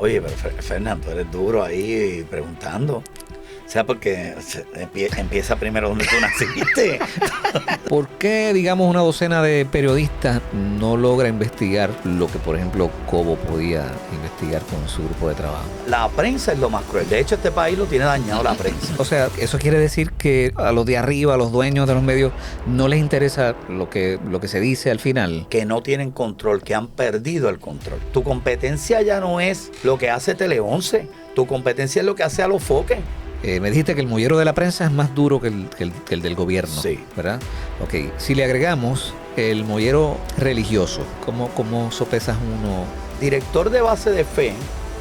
Oye, pero Fernando, eres duro ahí preguntando. O sea, porque empieza primero donde tú naciste. ¿Por qué, digamos, una docena de periodistas no logra investigar lo que, por ejemplo, Cobo podía investigar con su grupo de trabajo? La prensa es lo más cruel. De hecho, este país lo tiene dañado la prensa. O sea, eso quiere decir que a los de arriba, a los dueños de los medios, no les interesa lo que se dice al final. Que no tienen control, que han perdido el control. Tu competencia ya no es lo que hace Tele 11. Tu competencia es lo que hace Alofoque. Me dijiste que el mollero de la prensa es más duro que el del gobierno, sí, ¿verdad? Ok, si le agregamos el mollero religioso, ¿cómo sopesas uno? Director de base de fe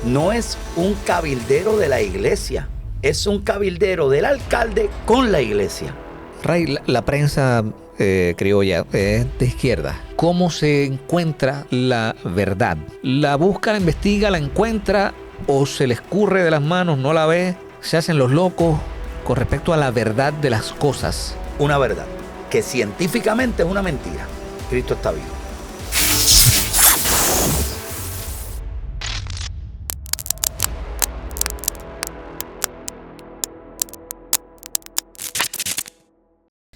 no es un cabildero de la iglesia, es un cabildero del alcalde con la iglesia. Ray, la prensa criolla es de izquierda. ¿Cómo se encuentra la verdad? ¿La busca, la investiga, la encuentra o se le escurre de las manos, no la ve? Se hacen los locos con respecto a la verdad de las cosas. Una verdad que científicamente es una mentira. Cristo está vivo.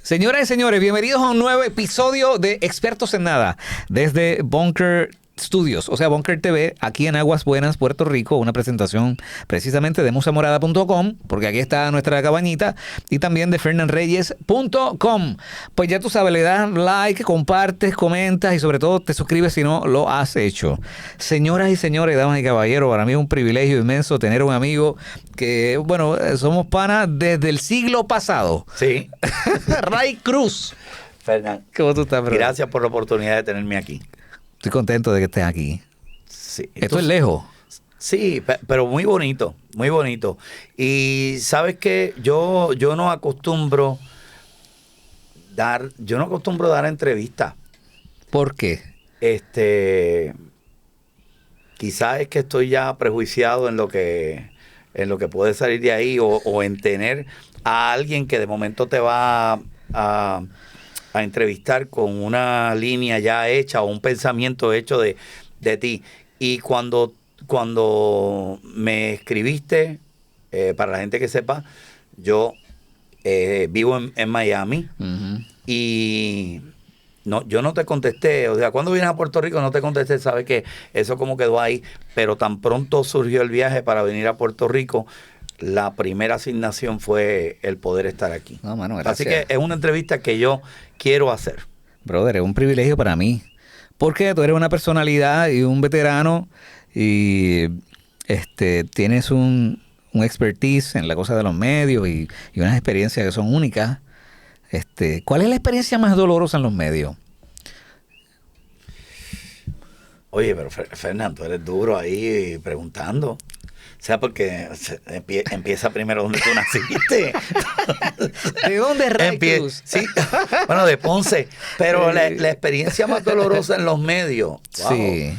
Señoras y señores, bienvenidos a un nuevo episodio de Expertos en Nada desde Bunker Studios, o sea, Bunker TV, aquí en Aguas Buenas, Puerto Rico, una presentación precisamente de musamorada.com, porque aquí está nuestra cabañita, y también de fernanreyes.com. Pues ya tú sabes, le das like, compartes, comentas y sobre todo te suscribes si no lo has hecho. Señoras y señores, damas y caballeros, para mí es un privilegio inmenso tener un amigo que, bueno, somos panas desde el siglo pasado. Sí. Ray Cruz. Fernán, ¿Cómo tú estás, bro? Gracias por la oportunidad de tenerme aquí. Estoy contento de que estés aquí. Sí. Esto es lejos. Sí, pero muy bonito, muy bonito. Y sabes que yo no acostumbro dar entrevistas. ¿Por qué? Quizás es que estoy ya prejuiciado en lo que puede salir de ahí o en tener a alguien que de momento te va a entrevistar con una línea ya hecha o un pensamiento hecho de ti. Y cuando me escribiste, para la gente que sepa, yo vivo en Miami. Uh-huh. Y yo no te contesté, o sea, cuando vienes a Puerto Rico no te contesté, sabes que eso como quedó ahí, pero tan pronto surgió el viaje para venir a Puerto Rico, la primera asignación fue el poder estar aquí. No, mano, gracias. Así que es una entrevista que yo quiero hacer. Brother, es un privilegio para mí. Porque tú eres una personalidad y un veterano y tienes un expertise en la cosa de los medios y unas experiencias que son únicas. ¿Cuál es la experiencia más dolorosa en los medios? Oye, pero Fernando, eres duro ahí preguntando. O sea, porque empieza primero donde tú naciste. ¿De dónde es Ray Cruz? Sí, bueno, de Ponce. Pero la experiencia más dolorosa en los medios. Wow. Sí.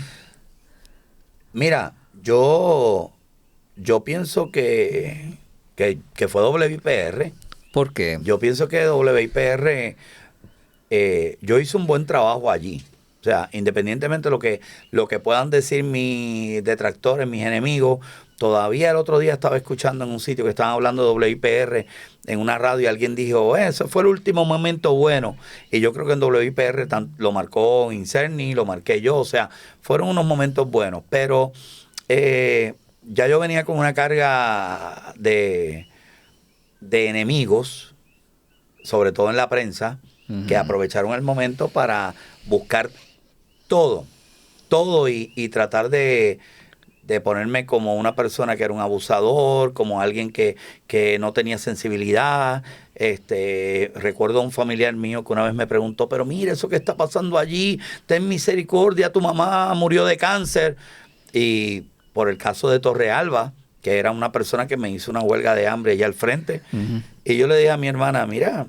Mira, yo pienso que fue WIPR. ¿Por qué? Yo pienso que WIPR, yo hice un buen trabajo allí. O sea, independientemente de lo que puedan decir mis detractores, mis enemigos, todavía el otro día estaba escuchando en un sitio que estaban hablando de WIPR en una radio y alguien dijo, eso fue el último momento bueno. Y yo creo que en WIPR lo marcó Incerni, lo marqué yo, o sea, fueron unos momentos buenos. Pero ya yo venía con una carga de enemigos, sobre todo en la prensa, uh-huh, que aprovecharon el momento para buscar todo y tratar de ponerme como una persona que era un abusador, como alguien que no tenía sensibilidad. Recuerdo a un familiar mío que una vez me preguntó, pero mira, eso que está pasando allí, ten misericordia, tu mamá murió de cáncer. Y por el caso de Torrealba, que era una persona que me hizo una huelga de hambre allá al frente, uh-huh, y yo le dije a mi hermana, mira,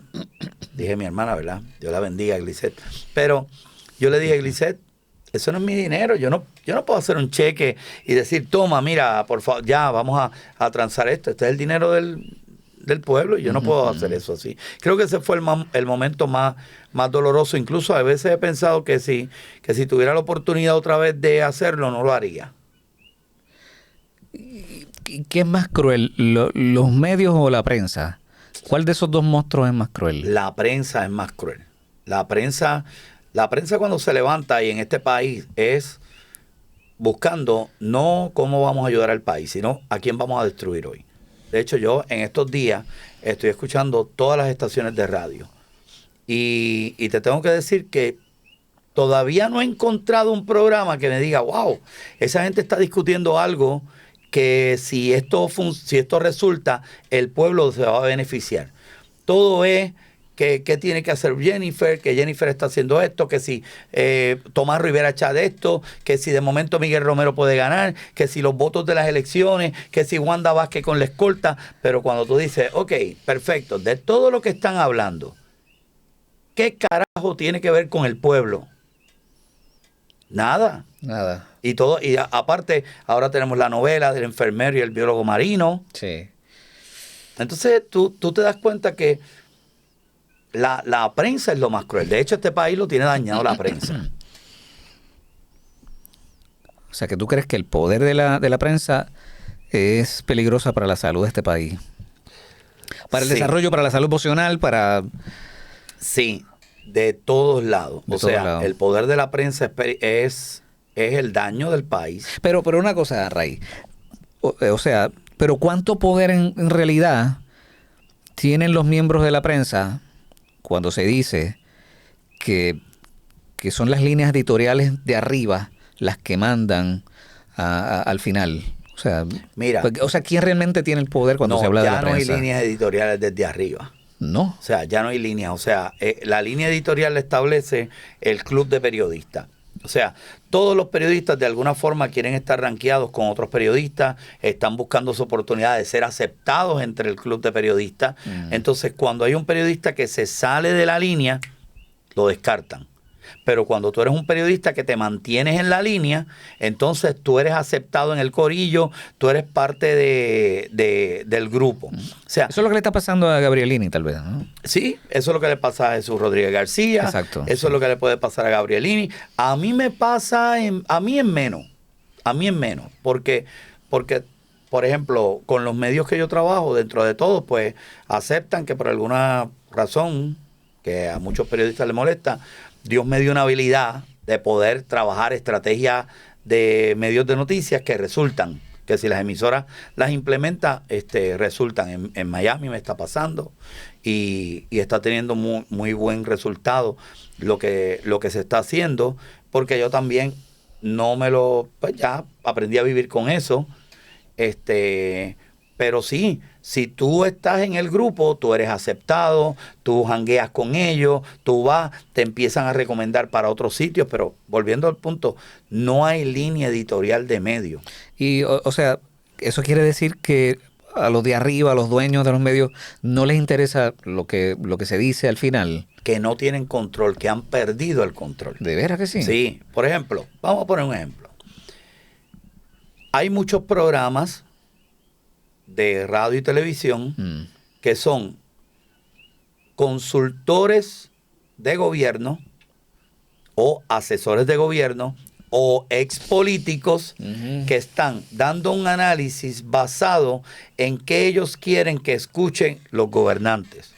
dije mi hermana, ¿verdad? Dios la bendiga, Glisette. Pero yo le dije, Glisette, eso no es mi dinero, yo no puedo hacer un cheque y decir, toma, mira, por favor, ya, vamos a transar esto. Este es el dinero del pueblo y yo no puedo hacer eso así. Creo que ese fue el momento más doloroso. Incluso a veces he pensado que si tuviera la oportunidad otra vez de hacerlo, no lo haría. ¿Y qué es más cruel, los medios o la prensa? ¿Cuál de esos dos monstruos es más cruel? La prensa es más cruel. La prensa cuando se levanta y en este país es buscando no cómo vamos a ayudar al país, sino a quién vamos a destruir hoy. De hecho, yo en estos días estoy escuchando todas las estaciones de radio y te tengo que decir que todavía no he encontrado un programa que me diga, wow, esa gente está discutiendo algo que si esto resulta, el pueblo se va a beneficiar. Todo es que tiene que hacer Jennifer, que Jennifer está haciendo esto, que si Tomás Rivera echa de esto, que si de momento Miguel Romero puede ganar, que si los votos de las elecciones, que si Wanda Vázquez con la escolta. Pero cuando tú dices, ok, perfecto, de todo lo que están hablando, ¿qué carajo tiene que ver con el pueblo? Nada. Y aparte, ahora tenemos la novela del enfermero y el biólogo marino. Sí. Entonces tú te das cuenta que la prensa es lo más cruel. De hecho, este país lo tiene dañado la prensa. O sea, que tú crees que el poder de la prensa es peligrosa para la salud de este país. Para el desarrollo, para la salud emocional, para... Sí, de todos lados. El poder de la prensa es el daño del país. Pero una cosa, Ray. O sea, pero ¿cuánto poder en realidad tienen los miembros de la prensa cuando se dice que son las líneas editoriales de arriba las que mandan al final? O sea, mira, ¿quién realmente tiene el poder cuando se habla de la prensa? Ya no hay líneas editoriales desde arriba. No. O sea, ya no hay líneas. O sea, la línea editorial la establece el club de periodistas. O sea, todos los periodistas de alguna forma quieren estar rankeados con otros periodistas, están buscando su oportunidad de ser aceptados entre el club de periodistas. Entonces, cuando hay un periodista que se sale de la línea, lo descartan. Pero cuando tú eres un periodista que te mantienes en la línea, entonces tú eres aceptado en el corillo, tú eres parte del grupo. O sea, eso es lo que le está pasando a Gabrielini, tal vez, ¿no? Sí, eso es lo que le pasa a Jesús Rodríguez García. Exacto. Eso es lo que le puede pasar a Gabrielini. A mí me pasa, a mí en menos. A mí en menos. Porque, por ejemplo, con los medios que yo trabajo, dentro de todo, pues aceptan que por alguna razón, que a muchos periodistas les molesta, Dios me dio una habilidad de poder trabajar estrategias de medios de noticias que resultan, que si las emisoras las implementan, resultan. En Miami me está pasando y está teniendo muy, muy buen resultado lo que se está haciendo, porque yo también pues ya aprendí a vivir con eso. Pero sí, si tú estás en el grupo, tú eres aceptado, tú jangueas con ellos, tú vas, te empiezan a recomendar para otros sitios, pero volviendo al punto, no hay línea editorial de medios. Y, o sea, eso quiere decir que a los de arriba, a los dueños de los medios, no les interesa lo que se dice al final. Que no tienen control, que han perdido el control. ¿De veras que sí? Sí, por ejemplo, vamos a poner un ejemplo. Hay muchos programas de radio y televisión que son consultores de gobierno o asesores de gobierno o expolíticos que están dando un análisis basado en qué ellos quieren que escuchen los gobernantes.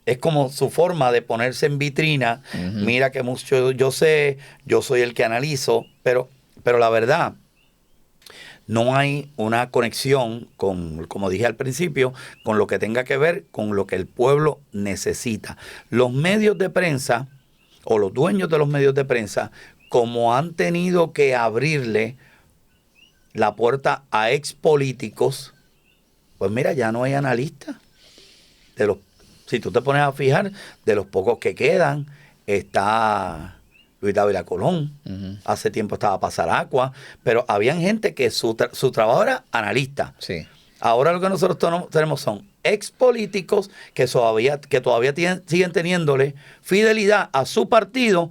Es como su forma de ponerse en vitrina. Mira que mucho yo sé, yo soy el que analizo, pero la verdad, no hay una conexión con, como dije al principio, con lo que tenga que ver con lo que el pueblo necesita. Los medios de prensa o los dueños de los medios de prensa, como han tenido que abrirle la puerta a expolíticos, pues mira, ya no hay analistas. Si tú te pones a fijar, de los pocos que quedan, está Luis Dávila Colón, hace tiempo estaba Pasaracua, pero habían gente que su trabajo era analista. Sí. Ahora lo que nosotros tenemos son expolíticos que todavía siguen teniéndole fidelidad a su partido,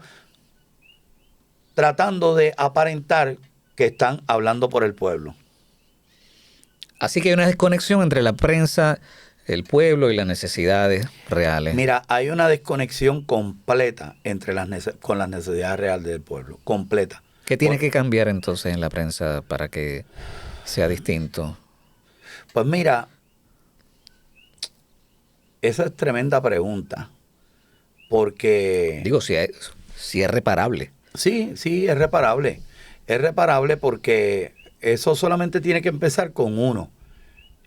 tratando de aparentar que están hablando por el pueblo. Así que hay una desconexión entre la prensa, el pueblo y las necesidades reales. Mira, hay una desconexión completa con las necesidades reales del pueblo, completa. ¿Qué tiene que cambiar entonces en la prensa para que sea distinto? Pues mira, esa es tremenda pregunta, porque... Digo, si es reparable. Sí, sí, es reparable. Es reparable porque eso solamente tiene que empezar con uno,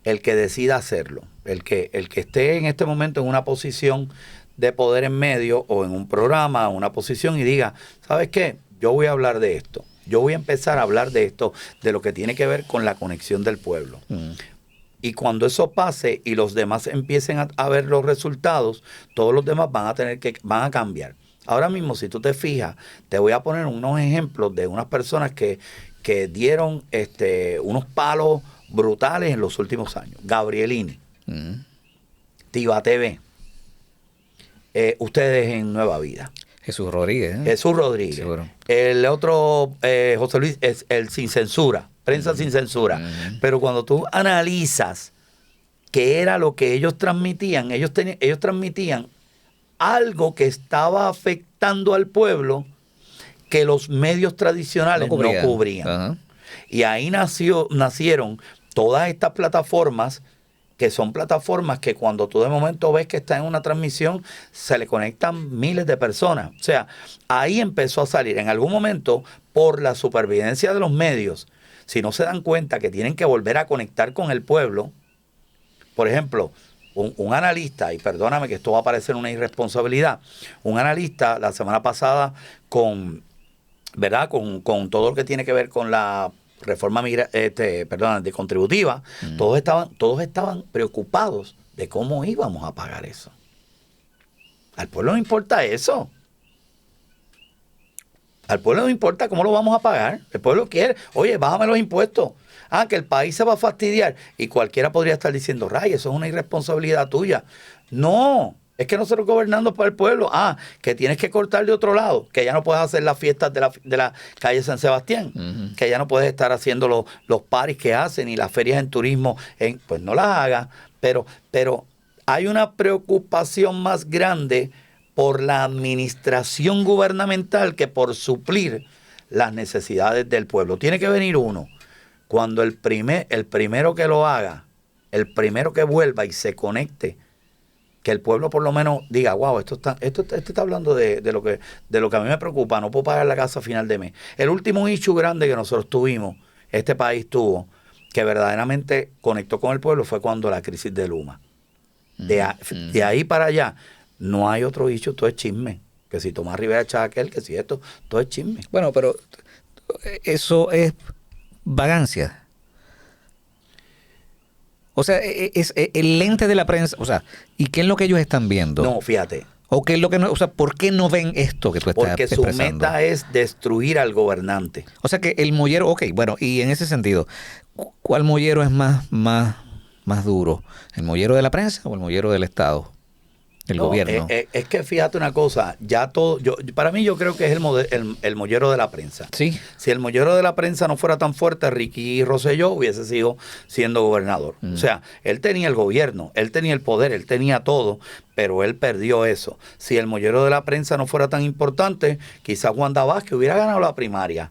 el que decida hacerlo, el que esté en este momento en una posición de poder en medio o en un programa, una posición y diga, ¿sabes qué? Yo voy a hablar de esto. Yo voy a empezar a hablar de esto, de lo que tiene que ver con la conexión del pueblo. Y cuando eso pase y los demás empiecen a ver los resultados, todos los demás van a cambiar. Ahora mismo, si tú te fijas, te voy a poner unos ejemplos de unas personas que dieron unos palos brutales en los últimos años. Gabrielini, Tiva TV, ustedes en Nueva Vida. Jesús Rodríguez. Jesús Rodríguez. Seguro. El otro, José Luis, es el Sin Censura, Prensa Sin Censura. Pero cuando tú analizas qué era lo que ellos transmitían, ellos transmitían algo que estaba afectando al pueblo que los medios tradicionales no cubrían. Ajá. Y ahí nacieron todas estas plataformas, que son plataformas que cuando tú de momento ves que está en una transmisión, se le conectan miles de personas. O sea, ahí empezó a salir. En algún momento, por la supervivencia de los medios, si no se dan cuenta que tienen que volver a conectar con el pueblo, por ejemplo, un analista, y perdóname que esto va a parecer una irresponsabilidad, un analista la semana pasada ¿verdad? Con todo lo que tiene que ver con la reforma de contributiva, todos estaban preocupados de cómo íbamos a pagar eso. Al pueblo no importa eso. Al pueblo no importa cómo lo vamos a pagar. El pueblo quiere, oye, bájame los impuestos. Que el país se va a fastidiar. Y cualquiera podría estar diciendo, Ray, eso es una irresponsabilidad tuya. No, es que nosotros gobernando para el pueblo, que tienes que cortar de otro lado, que ya no puedes hacer las fiestas de la calle San Sebastián, que ya no puedes estar haciendo los paris que hacen y las ferias en turismo, pues no las hagas. Pero hay una preocupación más grande por la administración gubernamental que por suplir las necesidades del pueblo. Tiene que venir uno. Cuando el primero que lo haga, el primero que vuelva y se conecte, que el pueblo por lo menos diga, wow, esto está hablando de lo que a mí me preocupa, no puedo pagar la casa a final de mes. El último issue grande que nosotros tuvimos, este país tuvo, que verdaderamente conectó con el pueblo, fue cuando la crisis de Luma. De ahí para allá, no hay otro issue, todo es chisme. Que si Tomás Rivera Chacal, que si esto, todo es chisme. Bueno, pero eso es vagancia. O sea, es el lente de la prensa. O sea, ¿y qué es lo que ellos están viendo? No, fíjate. ¿O qué es lo que no? O sea, ¿por qué no ven esto que tú estás expresando? Porque su meta es destruir al gobernante. O sea, que el mollero, bueno, y en ese sentido, ¿cuál mollero es más duro? ¿El mollero de la prensa o el mollero del Estado? El gobierno. Es que fíjate una cosa, ya todo, para mí yo creo que es el mollero de la prensa. Sí. Si el mollero de la prensa no fuera tan fuerte, Ricky Rosselló hubiese sido siendo gobernador. O sea, él tenía el gobierno, él tenía el poder, él tenía todo, pero él perdió eso. Si el mollero de la prensa no fuera tan importante, quizás Wanda Vázquez hubiera ganado la primaria.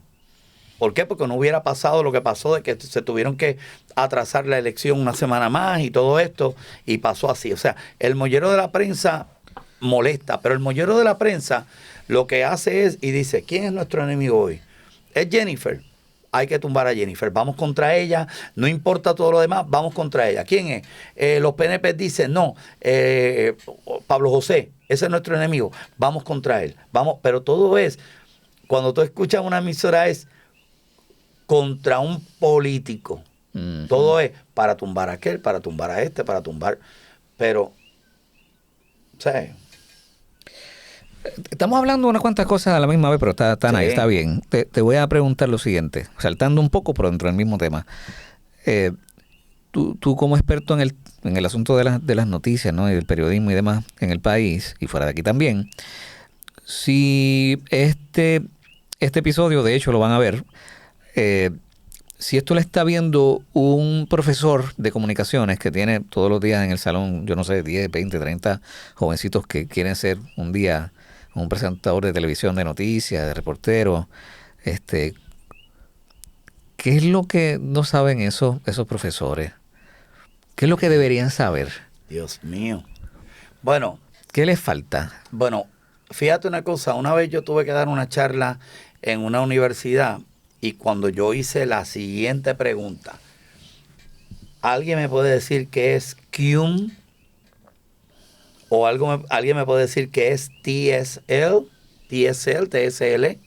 ¿Por qué? Porque no hubiera pasado lo que pasó de que se tuvieron que atrasar la elección una semana más y todo esto, y pasó así. O sea, el mollero de la prensa molesta, pero el mollero de la prensa lo que hace es, y dice, ¿quién es nuestro enemigo hoy? Es Jennifer. Hay que tumbar a Jennifer. Vamos contra ella, no importa todo lo demás, vamos contra ella. ¿Quién es? Los PNP dicen, no, Pablo José, ese es nuestro enemigo, vamos contra él. Vamos, pero todo es, cuando tú escuchas una emisora es contra un político. Todo es para tumbar a aquel, para tumbar a este, para tumbar. Pero, ¿sabes? Estamos hablando de unas cuantas cosas a la misma vez, pero están ahí, está bien. Te voy a preguntar lo siguiente, saltando un poco, pero dentro del mismo tema. Tú como experto en el asunto de las noticias, ¿no? Y del periodismo y demás en el país, y fuera de aquí también, si este episodio, de hecho, lo van a ver, si esto lo está viendo un profesor de comunicaciones que tiene todos los días en el salón, yo no sé, 10, 20, 30 jovencitos que quieren ser un día un presentador de televisión de noticias, de reportero, ¿Qué es lo que no saben esos profesores? ¿Qué es lo que deberían saber? Dios mío. Bueno, ¿Qué les falta? bueno, fíjate una cosa. Una vez yo tuve que dar una charla en una universidad y cuando yo hice la siguiente pregunta, ¿alguien me puede decir qué es CUME? ¿O alguien me puede decir qué es TSL? TSL.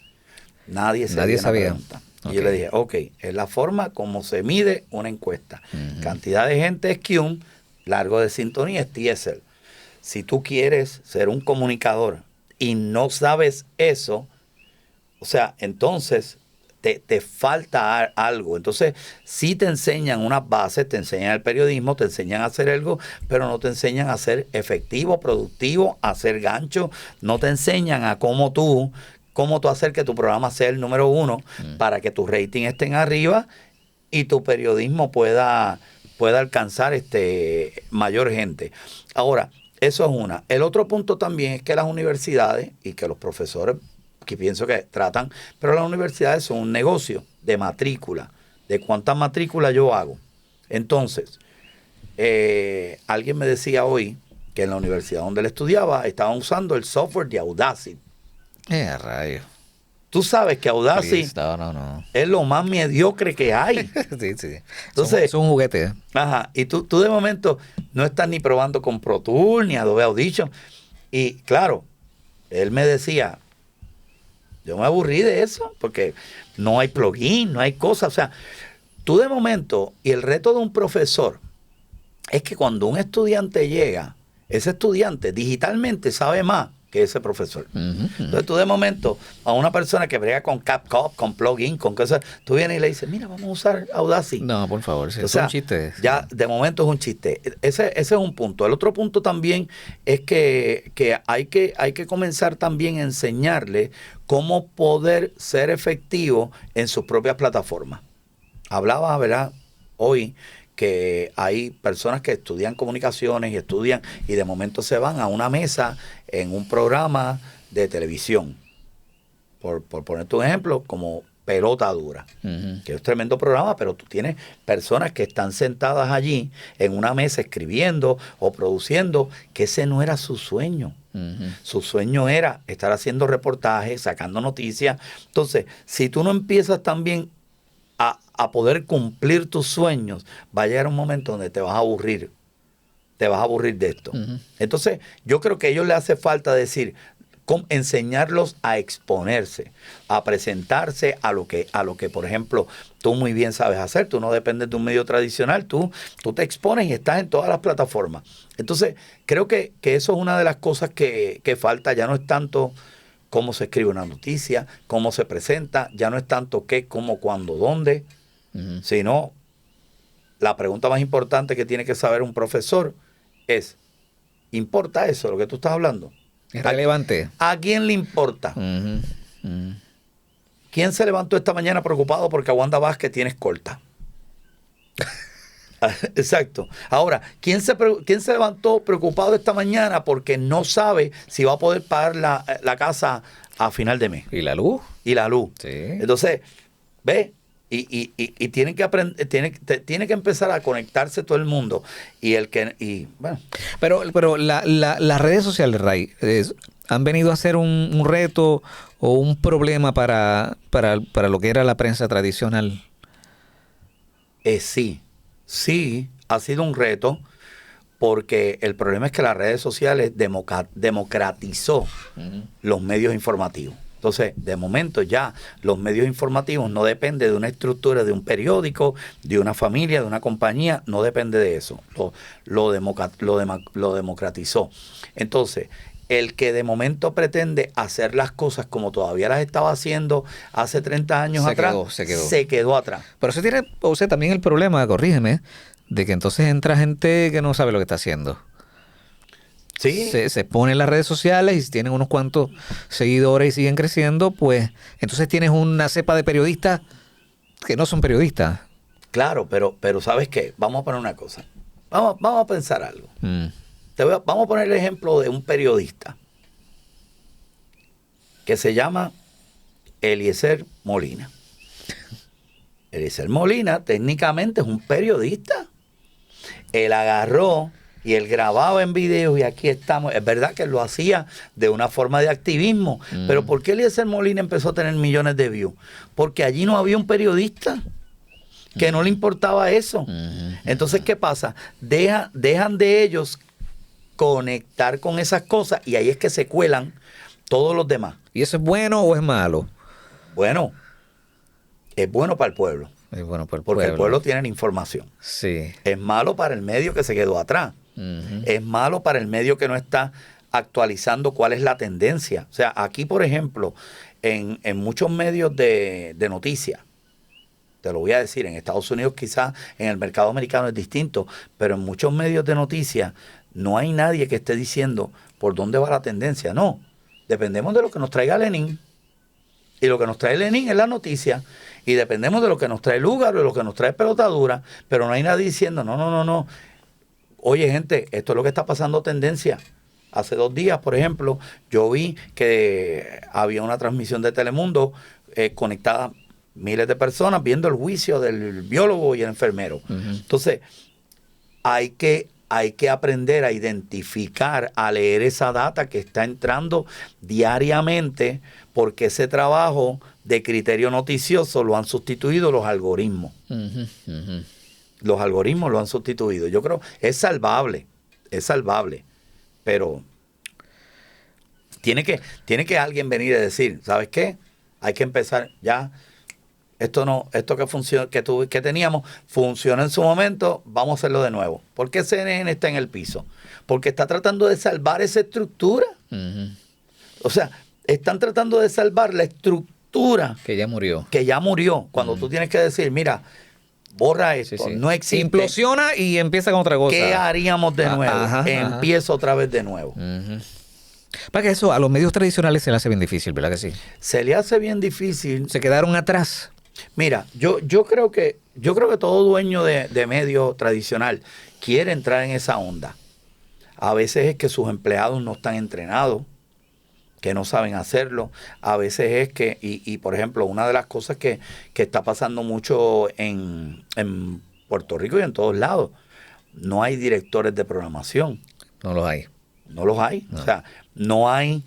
Nadie Nadie sabía la sabía. pregunta. Y Ok. yo le dije, ok, es la forma como se mide una encuesta. Cantidad de gente es CUME, largo de sintonía es TSL. Si tú quieres ser un comunicador y no sabes eso, o sea, entonces te falta algo. Entonces, sí te enseñan unas bases, te enseñan el periodismo, te enseñan a hacer algo, pero no te enseñan a ser efectivo, productivo, a hacer gancho. No te enseñan a cómo tú hacer que tu programa sea el número uno para que tus ratings estén arriba y tu periodismo pueda alcanzar mayor gente. Ahora, eso es una. El otro punto también es que las universidades y que los profesores, que pienso que tratan, pero las universidades son un negocio de matrícula, de cuántas matrículas yo hago. Entonces, alguien me decía hoy que en la universidad donde él estudiaba estaban usando el software de Audacity. Rayos. Tú sabes que Audacity Please, no. es lo más mediocre que hay. Sí. Entonces, es un juguete. ajá, y tú de momento no estás ni probando con Pro Tools ni Adobe Audition. Y claro, él me decía, yo me aburrí de eso porque no hay plugin, no hay cosas. O sea, tú de momento, y el reto de un profesor es que cuando un estudiante llega, ese estudiante digitalmente sabe más que ese profesor. Entonces tú de momento a una persona que brega con CapCut, con plugin, con cosas, tú vienes y le dices, mira, vamos a usar Audacity. No, por favor, sí, O es sea, un chiste. ya de momento es un chiste. Ese es un punto. El otro punto también es que hay que comenzar también a enseñarle cómo poder ser efectivo en sus propias plataformas. Hablaba, ¿verdad?, hoy que hay personas que estudian comunicaciones y de momento se van a una mesa en un programa de televisión. Por ponerte un ejemplo, como Pelota Dura, que es un tremendo programa, pero tú tienes personas que están sentadas allí en una mesa escribiendo o produciendo, que ese no era su sueño. Su sueño era estar haciendo reportajes, sacando noticias. Entonces, si tú no empiezas también a poder cumplir tus sueños, va a llegar un momento donde te vas a aburrir. Te vas a aburrir de esto. Entonces, yo creo que a ellos les hace falta decir, enseñarlos a exponerse, a presentarse a lo que, por ejemplo, tú muy bien sabes hacer. Tú no dependes de un medio tradicional, tú te expones y estás en todas las plataformas. Entonces, creo que eso es una de las cosas que falta. Ya no es tanto cómo se escribe una noticia, cómo se presenta, ya no es tanto qué, cómo, cuándo, dónde, sino la pregunta más importante que tiene que saber un profesor es, ¿importa eso, lo que tú estás hablando? Es relevante. ¿A quién le importa? ¿Quién se levantó esta mañana preocupado porque a Wanda Vázquez tienes corta? Exacto. Ahora, ¿quién se levantó preocupado esta mañana porque no sabe si va a poder pagar la casa a final de mes? ¿Y la luz? Y la luz. Sí. Entonces, ve, y tienen que aprender, tiene que empezar a conectarse todo el mundo. Bueno. Pero las redes sociales, Ray, han venido a ser un reto o un problema para lo que era la prensa tradicional. Sí, ha sido un reto, porque el problema es que las redes sociales democratizó los medios informativos. Entonces, de momento ya los medios informativos no dependen de una estructura de un periódico, de una familia, de una compañía, no depende de eso. Lo democratizó. Entonces, el que de momento pretende hacer las cosas como todavía las estaba haciendo hace 30 años atrás, se quedó atrás. Pero eso tiene, o sea, también el problema, corrígeme, de que entonces entra gente que no sabe lo que está haciendo. Sí. Se pone en las redes sociales y si tienen unos cuantos seguidores y siguen creciendo, pues entonces tienes una cepa de periodistas que no son periodistas. Claro, pero ¿sabes qué? Vamos a poner una cosa. Vamos a pensar algo. Vamos a poner el ejemplo de un periodista que se llama Eliezer Molina. Eliezer Molina técnicamente es un periodista. Él agarró y él grababa en video y aquí estamos. Es verdad que él lo hacía de una forma de activismo, pero ¿por qué Eliezer Molina empezó a tener millones de views? Porque allí no había un periodista que no le importaba eso. Entonces, ¿qué pasa? Dejan de ellos conectar con esas cosas y ahí es que se cuelan todos los demás. ¿Y eso es bueno o es malo? Bueno, es bueno para el pueblo. Es bueno para el porque pueblo. el pueblo tiene la información. Sí. Es malo para el medio que se quedó atrás. Es malo para el medio que no está actualizando cuál es la tendencia. O sea, aquí, por ejemplo, en muchos medios de noticias, te lo voy a decir, en Estados Unidos quizás en el mercado americano es distinto, pero en muchos medios de noticias no hay nadie que esté diciendo por dónde va la tendencia. No, dependemos de lo que nos traiga Lenin. Y lo que nos trae Lenin es la noticia. Y dependemos de lo que nos trae Lúgaro, de lo que nos trae Pelotadura, pero no hay nadie diciendo, no. Oye, gente, esto es lo que está pasando tendencia. Hace 2 días, por ejemplo, yo vi que había una transmisión de Telemundo conectada miles de personas viendo el juicio del biólogo y el enfermero. Entonces, hay que aprender a identificar, a leer esa data que está entrando diariamente, porque ese trabajo de criterio noticioso lo han sustituido los algoritmos. Los algoritmos lo han sustituido. Yo creo, es salvable, pero tiene que alguien venir a decir, ¿sabes qué? Hay que empezar ya. Esto que teníamos funciona en su momento, vamos a hacerlo de nuevo. ¿Por qué CNN está en el piso? Porque está tratando de salvar esa estructura. O sea, están tratando de salvar la estructura que ya murió. Cuando tú tienes que decir, mira, borra esto, no existe. Implosiona y empieza con otra cosa. ¿Qué haríamos de nuevo? Empiezo otra vez de nuevo. Para que eso a los medios tradicionales se le hace bien difícil, ¿verdad que sí? Se le hace bien difícil. Se quedaron atrás. Mira, yo creo que todo dueño de medio tradicional quiere entrar en esa onda. A veces es que sus empleados no están entrenados, que no saben hacerlo. A veces es que, y por ejemplo, una de las cosas que está pasando mucho en Puerto Rico y en todos lados, no hay directores de programación. No los hay. No los hay. No. O sea, no hay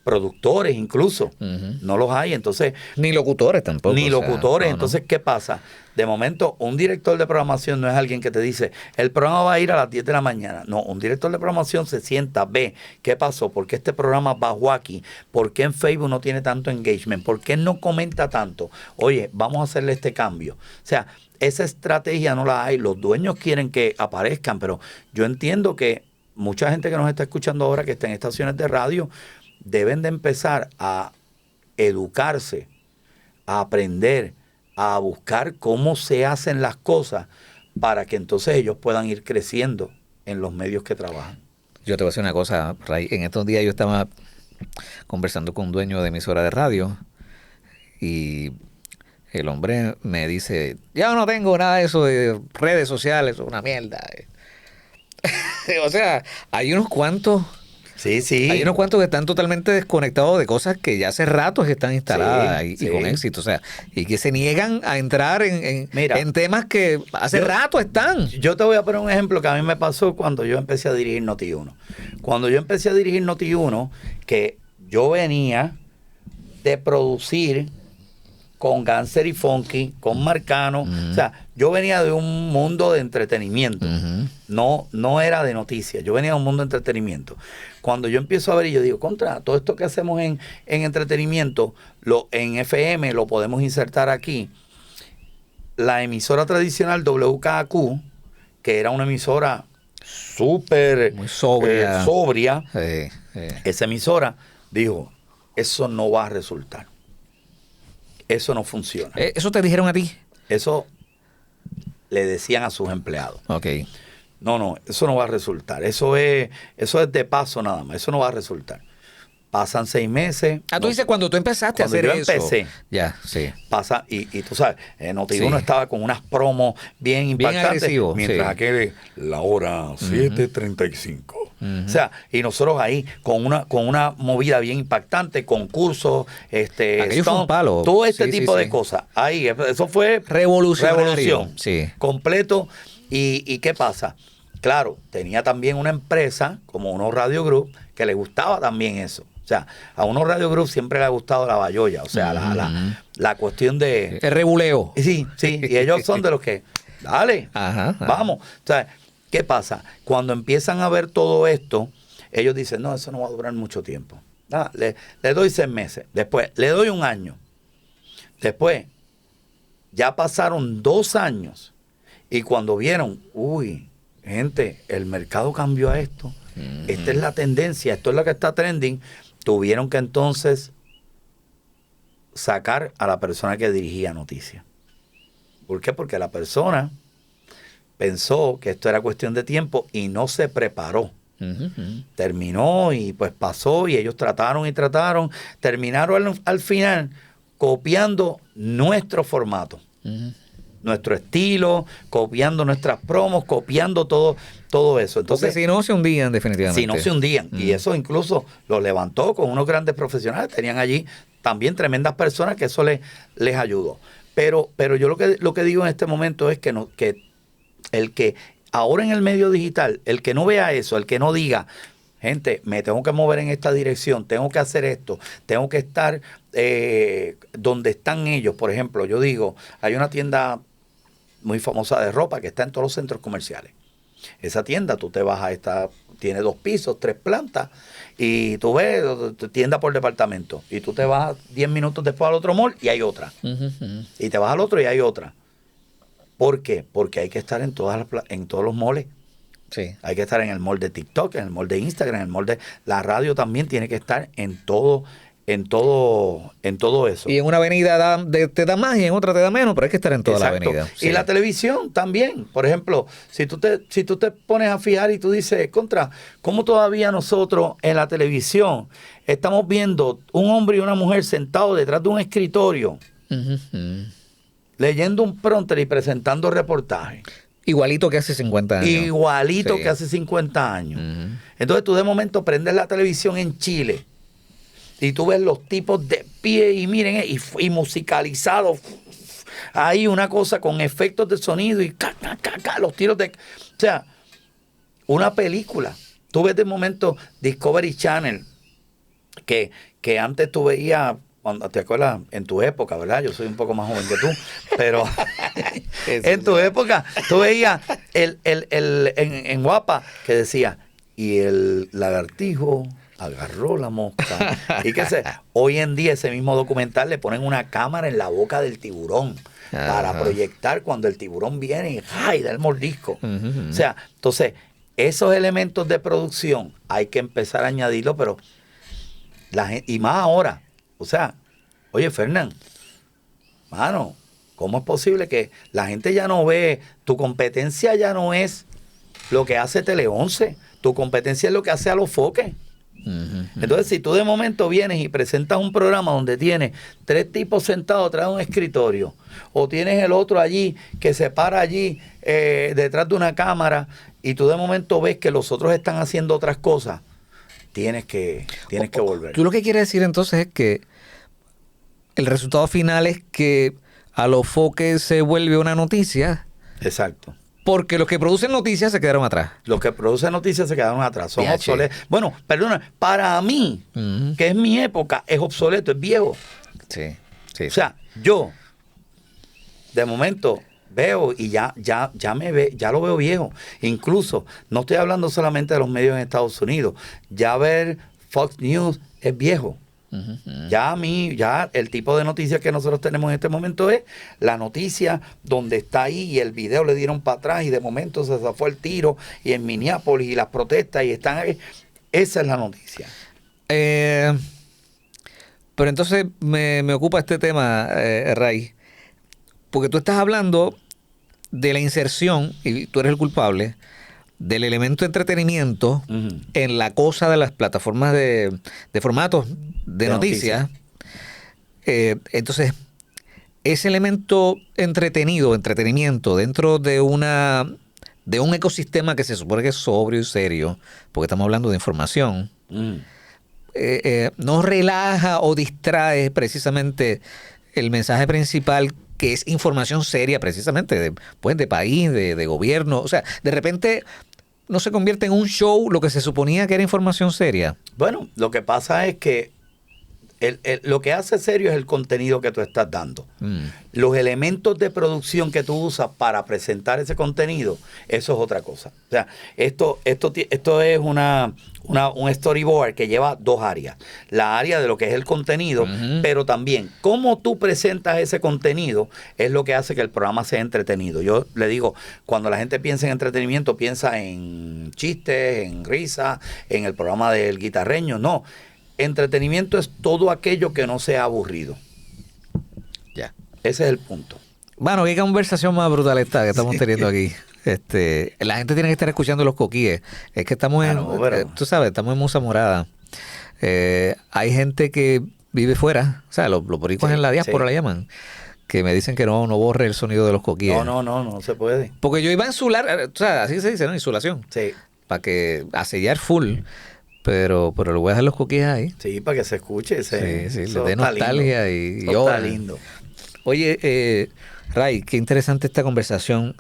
productores incluso. No los hay. Entonces, ni locutores tampoco. Ni locutores. No. Entonces, ¿qué pasa? De momento, un director de programación no es alguien que te dice, el programa va a ir a las 10 de la mañana. No, un director de programación se sienta, ve, ¿qué pasó? ¿Por qué este programa bajó aquí? ¿Por qué en Facebook no tiene tanto engagement? ¿Por qué no comenta tanto? Oye, vamos a hacerle este cambio. O sea, esa estrategia no la hay. Los dueños quieren que aparezcan, pero yo entiendo que mucha gente que nos está escuchando ahora, que está en estaciones de radio, deben de empezar a educarse, a aprender, a buscar cómo se hacen las cosas para que entonces ellos puedan ir creciendo en los medios que trabajan. Yo te voy a decir una cosa, Ray. En estos días yo estaba conversando con un dueño de emisora de radio y el hombre me dice, ya no tengo nada de eso de redes sociales, es una mierda. O sea, hay unos cuantos... Sí. Hay unos cuantos que están totalmente desconectados de cosas que ya hace rato que están instaladas y con éxito. O sea, y que se niegan a entrar en temas que hace rato están. Yo te voy a poner un ejemplo que a mí me pasó cuando yo empecé a dirigir Noti1. Cuando yo empecé a dirigir Noti1, que yo venía de producir con Ganser y Funky, con Marcano. O sea, yo venía de un mundo de entretenimiento. No era de noticias. Yo venía de un mundo de entretenimiento. Cuando yo empiezo a ver y yo digo, todo esto que hacemos en entretenimiento, en FM lo podemos insertar aquí. La emisora tradicional WKQ, que era una emisora súper muy sobria, esa emisora dijo, eso no va a resultar. Eso no funciona. ¿Eso te dijeron a ti? Eso le decían a sus empleados. Ok. No, eso no va a resultar. Eso es de paso nada más. Eso no va a resultar. Pasan 6 meses. Tú dices cuando tú empezaste a hacer eso. Cuando yo empecé. Ya, sí. Pasa, y tú sabes, Noti1 estaba con unas promos bien impactantes. Agresivo, mientras aquel, la hora 7:35. O sea, y nosotros ahí con una movida bien impactante, concursos, Aquello fue un palo. todo este Sí, tipo sí, de sí. cosas. Ahí, eso fue Revolucionario. revolución. Sí. Completo. ¿Y qué pasa? Claro, tenía también una empresa como unos Radio Group que le gustaba también eso. O sea, a unos Radio Group siempre le ha gustado la bayolla. O sea, la cuestión de... El rebuleo. Sí, y ellos son de los que, dale, Ajá. vamos. O sea, ¿qué pasa? Cuando empiezan a ver todo esto, ellos dicen, no, eso no va a durar mucho tiempo. Le doy 6 meses. Después, le doy 1 año. Después, ya pasaron 2 años. Y cuando vieron, uy, gente, el mercado cambió a esto. Esta es la tendencia, esto es lo que está trending. Tuvieron que entonces sacar a la persona que dirigía noticias. ¿Por qué? Porque la persona pensó que esto era cuestión de tiempo y no se preparó. Terminó y pues pasó y ellos trataron y trataron. Terminaron al final copiando nuestro formato, nuestro estilo, copiando nuestras promos, copiando todo eso. Entonces, porque si no se hundían definitivamente. Si no se hundían. Y eso incluso lo levantó con unos grandes profesionales. Tenían allí también tremendas personas que eso les ayudó. Pero yo lo que digo en este momento es que el que ahora en el medio digital, el que no vea eso, el que no diga, gente, me tengo que mover en esta dirección, tengo que hacer esto, tengo que estar donde están ellos. Por ejemplo, yo digo, hay una tienda muy famosa de ropa que está en todos los centros comerciales. Esa tienda, tú te vas tiene 2 pisos, 3 plantas, y tú ves tienda por departamento. Y tú te vas 10 minutos después al otro mall y hay otra. Y te vas al otro y hay otra. ¿Por qué? Porque hay que estar en todos los malls. Sí. Hay que estar en el mall de TikTok, en el mall de Instagram, en el mall de... La radio también tiene que estar en todo eso. Y en una avenida te da más y en otra te da menos, pero hay que estar en toda Exacto. la avenida. Sí. Y la televisión también. Por ejemplo, si tú te pones a fijar y tú dices, ¿cómo todavía nosotros en la televisión estamos viendo un hombre y una mujer sentados detrás de un escritorio, leyendo un prompter y presentando reportajes? Igualito que hace 50 años. Igualito Sí. que hace 50 años. Entonces tú de momento prendes la televisión en Chile y tú ves los tipos de pie y miren, y musicalizados. Hay una cosa con efectos de sonido y los tiros de... O sea, una película. Tú ves de momento Discovery Channel, que antes tú veías, cuando te acuerdas, en tu época, ¿verdad? Yo soy un poco más joven que tú, pero en tu época tú veías en Guapa que decía, y el lagartijo agarró la mosca. Y que hoy en día ese mismo documental le ponen una cámara en la boca del tiburón para proyectar cuando el tiburón viene y da el mordisco. O sea, entonces, esos elementos de producción hay que empezar a añadirlo, pero la gente, y más ahora. O sea, oye, Fernán, mano, ¿cómo es posible que la gente ya no ve, tu competencia ya no es lo que hace Tele 11, tu competencia es lo que hace Alofoque? Entonces, si tú de momento vienes y presentas un programa donde tienes 3 tipos sentados atrás de un escritorio, o tienes el otro allí que se para allí detrás de una cámara, y tú de momento ves que los otros están haciendo otras cosas, tienes que volver. Tú lo que quieres decir entonces es que el resultado final es que Alofoque se vuelve una noticia. Exacto. Porque los que producen noticias se quedaron atrás. Los que producen noticias se quedaron atrás, son obsoletos. Bueno, perdona, para mí, que es mi época, es obsoleto, es viejo. Sí. O sea, yo, de momento, veo y ya lo veo viejo. Incluso, no estoy hablando solamente de los medios en Estados Unidos. Ya ver Fox News es viejo. Ya el tipo de noticias que nosotros tenemos en este momento es la noticia donde está ahí y el video le dieron para atrás y de momento se zafó el tiro y en Minneapolis y las protestas y están ahí. Esa es la noticia. Pero entonces me ocupa este tema, Ray, porque tú estás hablando de la inserción, y tú eres el culpable, del elemento de entretenimiento en la cosa de las plataformas de formatos de noticias. Entonces, ese elemento entretenimiento dentro de una de un ecosistema que se supone que es sobrio y serio, porque estamos hablando de información, no relaja o distrae precisamente el mensaje principal, que es información seria precisamente de país, de gobierno. O sea, de repente no se convierte en un show lo que se suponía que era información seria. Bueno, lo que pasa es que lo que hace serio es el contenido que tú estás dando. Los elementos de producción que tú usas para presentar ese contenido, eso es otra cosa. O sea, esto es un storyboard que lleva dos áreas. La área de lo que es el contenido, pero también cómo tú presentas ese contenido es lo que hace que el programa sea entretenido. Yo le digo, cuando la gente piensa en entretenimiento, piensa en chistes, en risa, en el programa del guitarreño. No. Entretenimiento es todo aquello que no sea aburrido. Ya. Ese es el punto. Bueno, qué conversación más brutal esta que estamos teniendo aquí. La gente tiene que estar escuchando los coquíes. Es que estamos tú sabes, estamos en Musa Morada. Hay gente que vive fuera, o sea, los boricuas en la diáspora la llaman, que me dicen que no borre el sonido de los coquíes. No se puede. Porque yo iba a insular, o sea, así se dice, ¿no? Insulación. Sí. Para que a sellar full. Pero le voy a dejar los coquíes ahí. Sí, para que se escuche. Sí, le dé nostalgia y está lindo. Oye, Ray, qué interesante esta conversación.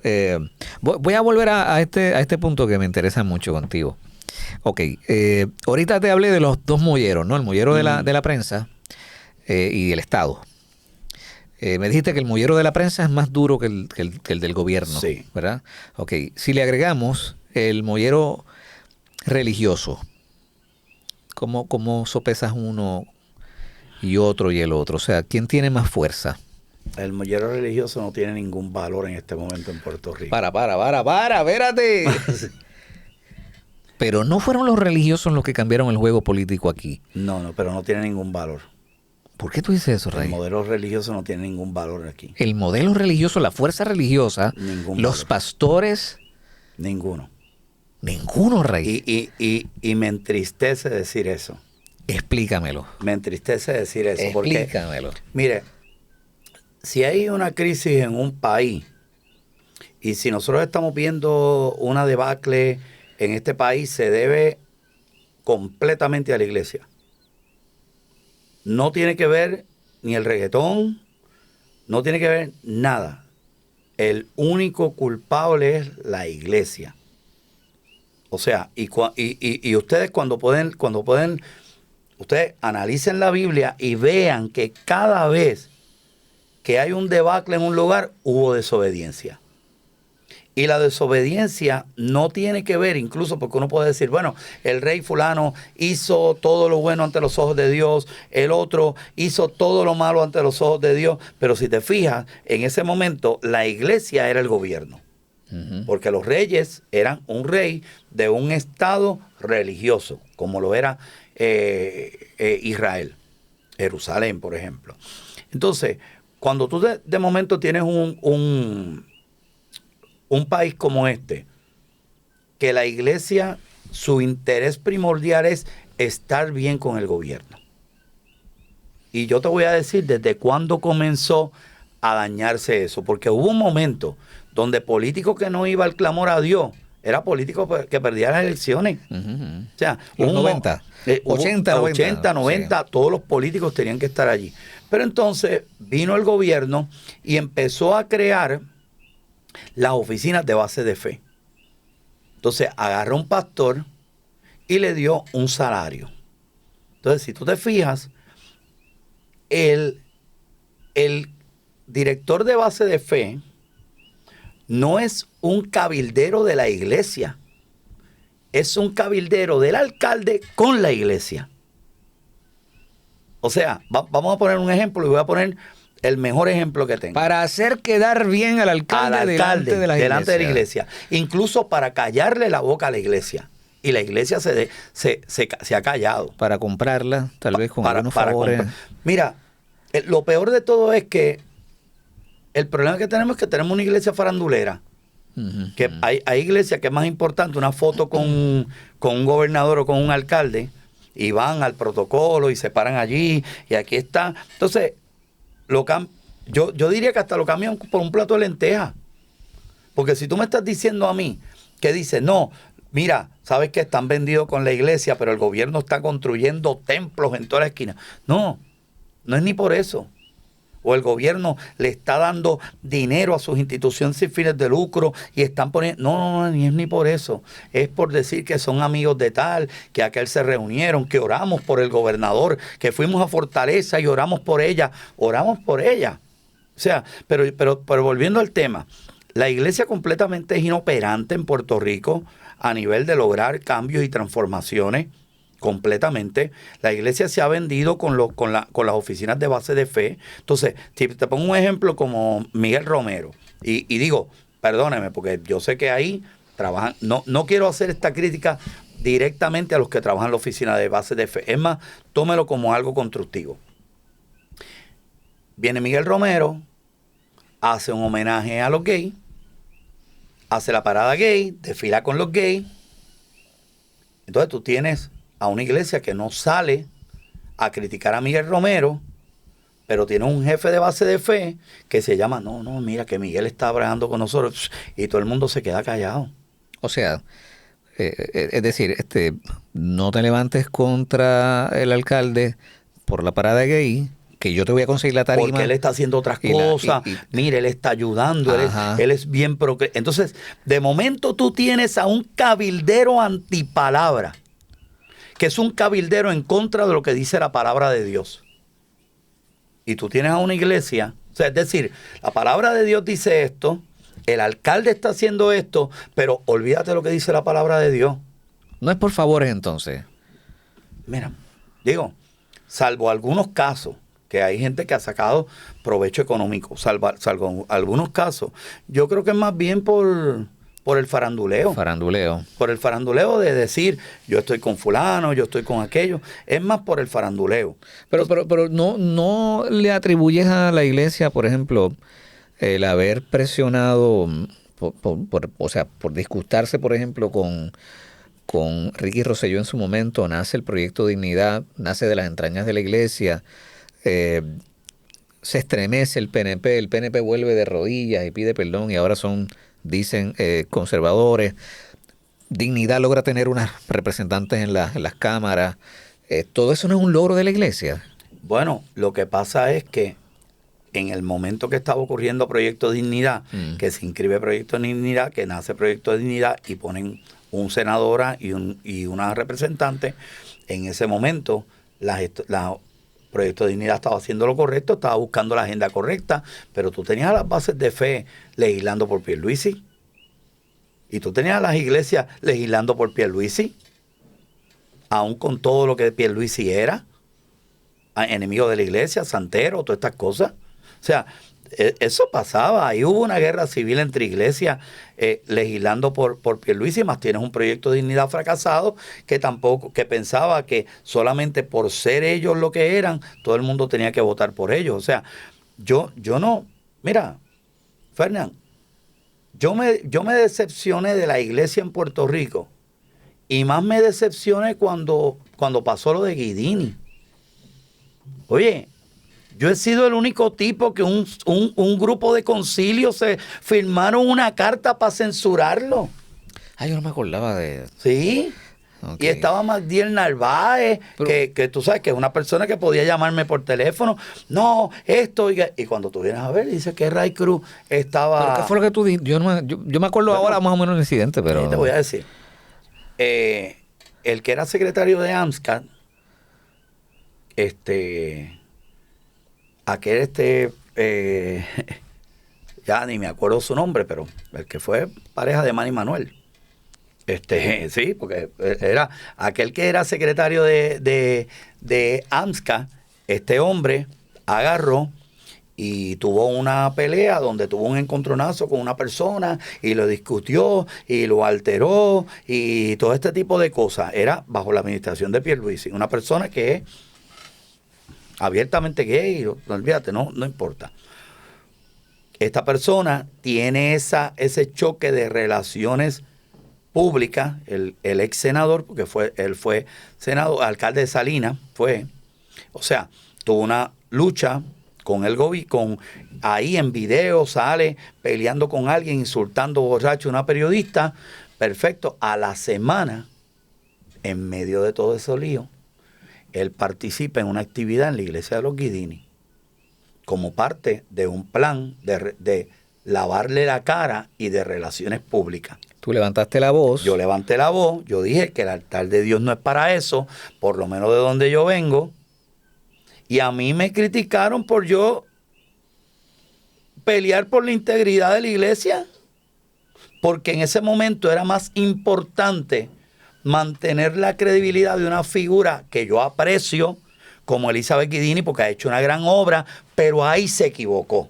Voy a volver a este punto que me interesa mucho contigo. Ok, ahorita te hablé de los dos molleros, ¿no? El mollero de la prensa y el Estado. Me dijiste que el mollero de la prensa es más duro que el del gobierno, sí, ¿verdad? Ok, si le agregamos el mollero religioso, ¿Cómo sopesas uno y otro y el otro? O sea, ¿quién tiene más fuerza? El mollero religioso no tiene ningún valor en este momento en Puerto Rico. Espérate. Pero no fueron los religiosos los que cambiaron el juego político aquí. No, pero no tiene ningún valor. ¿Por qué tú dices eso, Ray? El modelo religioso no tiene ningún valor aquí. El modelo religioso, la fuerza religiosa, los pastores... Ninguno, Ray. Y me entristece decir eso. Explícamelo. Me entristece decir eso. Explícamelo. Porque, mire, si hay una crisis en un país y si nosotros estamos viendo una debacle en este país, se debe completamente a la iglesia. No tiene que ver ni el reggaetón, no tiene que ver nada. El único culpable es la iglesia. O sea, y ustedes cuando pueden, ustedes analicen la Biblia y vean que cada vez que hay un debacle en un lugar, hubo desobediencia. Y la desobediencia no tiene que ver, incluso porque uno puede decir, bueno, el rey fulano hizo todo lo bueno ante los ojos de Dios, el otro hizo todo lo malo ante los ojos de Dios, pero si te fijas, en ese momento la iglesia era el gobierno. Porque los reyes eran un rey de un estado religioso, como lo era Israel, Jerusalén, por ejemplo. Entonces, cuando tú de momento tienes un país como este, que la iglesia, su interés primordial es estar bien con el gobierno. Y yo te voy a decir desde cuándo comenzó a dañarse eso, porque hubo un momento donde político que no iba al clamor a Dios era político que perdía las elecciones. O sea, los 90, 80, 90, sí. Todos los políticos tenían que estar allí. Pero entonces vino el gobierno y empezó a crear las oficinas de base de fe. Entonces agarró un pastor y le dio un salario. Entonces, si tú te fijas, el director de base de fe no es un cabildero de la iglesia, es un cabildero del alcalde con la iglesia. O sea, vamos a poner un ejemplo y voy a poner el mejor ejemplo que tengo. Para hacer quedar bien al alcalde delante de la iglesia. Incluso para callarle la boca a la iglesia. Y la iglesia se ha callado. Para comprarla, tal vez con algunos favores. Mira, lo peor de todo es que el problema que tenemos es que tenemos una iglesia farandulera. Que hay iglesias que es más importante una foto con un gobernador o con un alcalde y van al protocolo y se paran allí y aquí está. Entonces, yo diría que hasta lo cambian por un plato de lentejas. Porque si tú me estás diciendo a mí que dices, no, mira, sabes que están vendidos con la iglesia, pero el gobierno está construyendo templos en toda la esquina. No, no es ni por eso. O el gobierno le está dando dinero a sus instituciones sin fines de lucro y están poniendo... No, ni es ni por eso. Es por decir que son amigos de tal, que aquel se reunieron, que oramos por el gobernador, que fuimos a Fortaleza y oramos por ella. Oramos por ella. O sea, pero volviendo al tema, la iglesia completamente es inoperante en Puerto Rico a nivel de lograr cambios y transformaciones. Completamente. La iglesia se ha vendido con las oficinas de base de fe. Entonces, si te pongo un ejemplo como Miguel Romero, y digo, perdóneme, porque yo sé que ahí trabajan, no quiero hacer esta crítica directamente a los que trabajan en la oficina de base de fe. Es más, tómelo como algo constructivo. Viene Miguel Romero, hace un homenaje a los gays, hace la parada gay, desfila con los gays. Entonces tú tienes a una iglesia que no sale a criticar a Miguel Romero, pero tiene un jefe de base de fe que se llama, no, mira que Miguel está bregando con nosotros, y todo el mundo se queda callado. O sea, es decir, no te levantes contra el alcalde por la parada gay, que yo te voy a conseguir la tarima. Porque él está haciendo otras cosas. Mire, él está ayudando, él es bien Entonces, de momento tú tienes a un cabildero antipalabra, que es un cabildero en contra de lo que dice la palabra de Dios. Y tú tienes a una iglesia, o sea, es decir, la palabra de Dios dice esto, el alcalde está haciendo esto, pero olvídate lo que dice la palabra de Dios. No es por favores entonces. Mira, digo, salvo algunos casos, que hay gente que ha sacado provecho económico, salvo algunos casos, yo creo que es más bien por el faranduleo. Por el faranduleo de decir, yo estoy con fulano, yo estoy con aquello. Es más por el faranduleo. Pero no le atribuyes a la iglesia, por ejemplo, el haber presionado, por disgustarse, por ejemplo, con Ricky Rosselló en su momento, nace el proyecto Dignidad, nace de las entrañas de la iglesia, se estremece el PNP vuelve de rodillas y pide perdón y ahora dicen conservadores. Dignidad logra tener unas representantes en las cámaras. ¿Todo eso no es un logro de la iglesia? Bueno, lo que pasa es que en el momento que estaba ocurriendo Proyecto Dignidad, que se inscribe Proyecto Dignidad, que nace Proyecto Dignidad y ponen un senadora y una representante, en ese momento Proyecto Dignidad estaba haciendo lo correcto, estaba buscando la agenda correcta, pero tú tenías a las bases de fe legislando por Pierluisi. Y tú tenías a las iglesias legislando por Pierluisi, aún con todo lo que Pierluisi era, enemigo de la iglesia, santero, todas estas cosas. O sea, eso pasaba. Ahí hubo una guerra civil entre iglesias legislando por Pierluisi, más tienes un proyecto de dignidad fracasado que pensaba que solamente por ser ellos lo que eran, todo el mundo tenía que votar por ellos. O sea, yo no, mira, Fernán, yo me decepcioné de la iglesia en Puerto Rico y más me decepcioné cuando pasó lo de Guidini. Oye, yo he sido el único tipo que un grupo de concilio se firmaron una carta para censurarlo. Yo no me acordaba de... Sí. Okay. Y estaba Magdiel Narváez, que tú sabes que es una persona que podía llamarme por teléfono. No, esto... Y cuando tú vienes a ver, dice que Ray Cruz estaba... ¿Pero qué fue lo que tú dijiste? Yo me acuerdo ahora más o menos del incidente, pero... Te voy a decir. El que era secretario de AMSCA, ya ni me acuerdo su nombre, pero el que fue pareja de Manny Manuel. Sí, porque era aquel que era secretario de AMSCA. Este hombre agarró y tuvo una pelea donde tuvo un encontronazo con una persona y lo discutió y lo alteró y todo este tipo de cosas. Era bajo la administración de Pierluisi, una persona que es abiertamente gay, no olvídate, no importa. Esta persona tiene ese choque de relaciones públicas, el ex senador, porque él fue senador, alcalde de Salinas, o sea, tuvo una lucha con el gobierno, ahí en video sale peleando con alguien, insultando borracho a una periodista, perfecto. A la semana, en medio de todo ese lío, él participa en una actividad en la iglesia de los Guidini, como parte de un plan de lavarle la cara y de relaciones públicas. Tú levantaste la voz. Yo levanté la voz, yo dije que el altar de Dios no es para eso, por lo menos de donde yo vengo. Y a mí me criticaron por yo pelear por la integridad de la iglesia, porque en ese momento era más importante mantener la credibilidad de una figura que yo aprecio, como Elizabeth Guidini, porque ha hecho una gran obra, pero ahí se equivocó.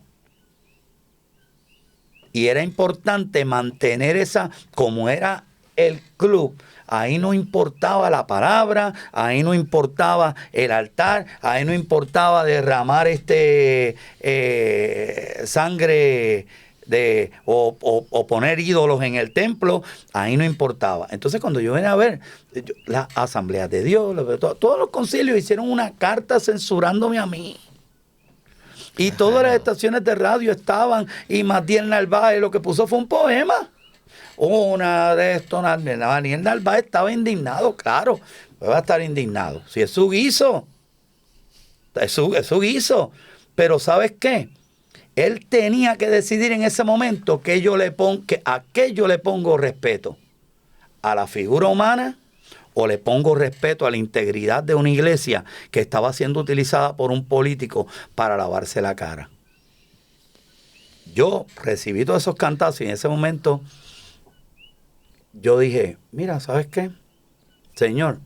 Y era importante mantener esa, como era el club, ahí no importaba la palabra, ahí no importaba el altar, ahí no importaba derramar sangre o poner ídolos en el templo, ahí no importaba. Entonces cuando yo venía a ver las asambleas de Dios, todos los concilios hicieron una carta censurándome a mí. Y todas las estaciones de radio estaban, y Matiel Narváez lo que puso fue un poema. Una de estos, Matiel Narváez estaba indignado, claro, va a estar indignado. Si es su guiso, es su guiso. Pero ¿sabes qué? Él tenía que decidir en ese momento a qué yo le pongo respeto, a la figura humana, o le pongo respeto a la integridad de una iglesia que estaba siendo utilizada por un político para lavarse la cara. Yo recibí todos esos cantazos y en ese momento yo dije, mira, ¿sabes qué? Señor,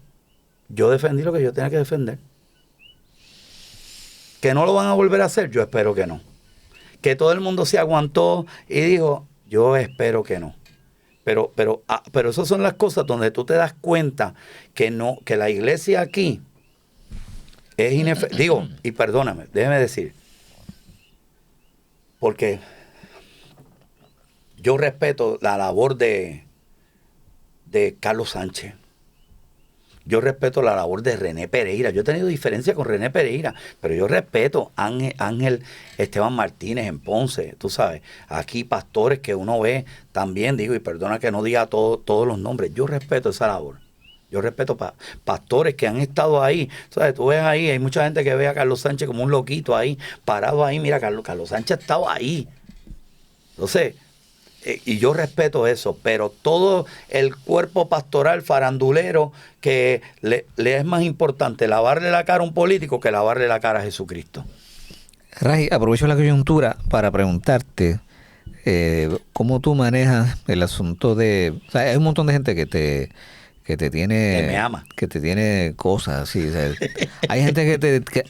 yo defendí lo que yo tenía que defender. ¿Que no lo van a volver a hacer? Yo espero que no. Que todo el mundo se aguantó y dijo, yo espero que no. Pero esas son las cosas donde tú te das cuenta que la iglesia aquí es inefectiva. Digo, y perdóname, déjeme decir, porque yo respeto la labor de Carlos Sánchez. Yo respeto la labor de René Pereira. Yo he tenido diferencia con René Pereira, pero yo respeto a Ángel Esteban Martínez en Ponce, tú sabes. Aquí pastores que uno ve también, digo, y perdona que no diga todos los nombres. Yo respeto esa labor. Yo respeto pastores que han estado ahí. ¿Sabes? Tú ves ahí, hay mucha gente que ve a Carlos Sánchez como un loquito ahí, parado ahí. Mira, Carlos Sánchez estaba ahí. Entonces, y yo respeto eso, pero todo el cuerpo pastoral farandulero que le es más importante lavarle la cara a un político que lavarle la cara a Jesucristo. Ray, aprovecho la coyuntura para preguntarte cómo tú manejas el asunto de... O sea, hay un montón de gente que te tiene... Que me ama. Que te tiene cosas así. O sea, hay gente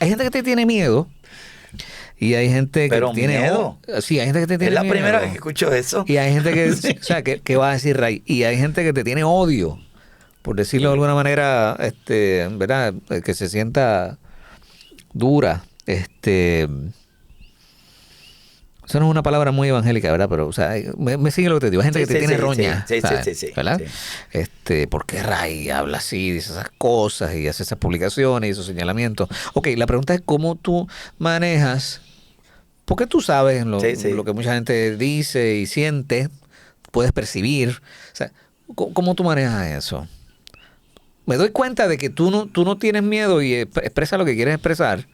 hay gente que te tiene miedo. Y hay gente que tiene miedo. Sí, hay gente que te tiene miedo. Es la primera miedo. vez que escucho eso. Y hay gente que, o sea, que va a decir Ray. Y hay gente que te tiene odio, por decirlo de alguna manera, ¿verdad? Que se sienta dura. Eso no es una palabra muy evangélica, ¿verdad? Pero, o sea, me sigue lo que te digo. Hay gente que te tiene roña. Sí, ¿verdad? Sí. ¿Por qué Ray habla así, dice esas cosas y hace esas publicaciones y esos señalamientos? Ok, la pregunta es cómo tú manejas, porque tú sabes lo que mucha gente dice y siente, puedes percibir. O sea, ¿cómo tú manejas eso? Me doy cuenta de que tú no tienes miedo y expresa lo que quieres expresar,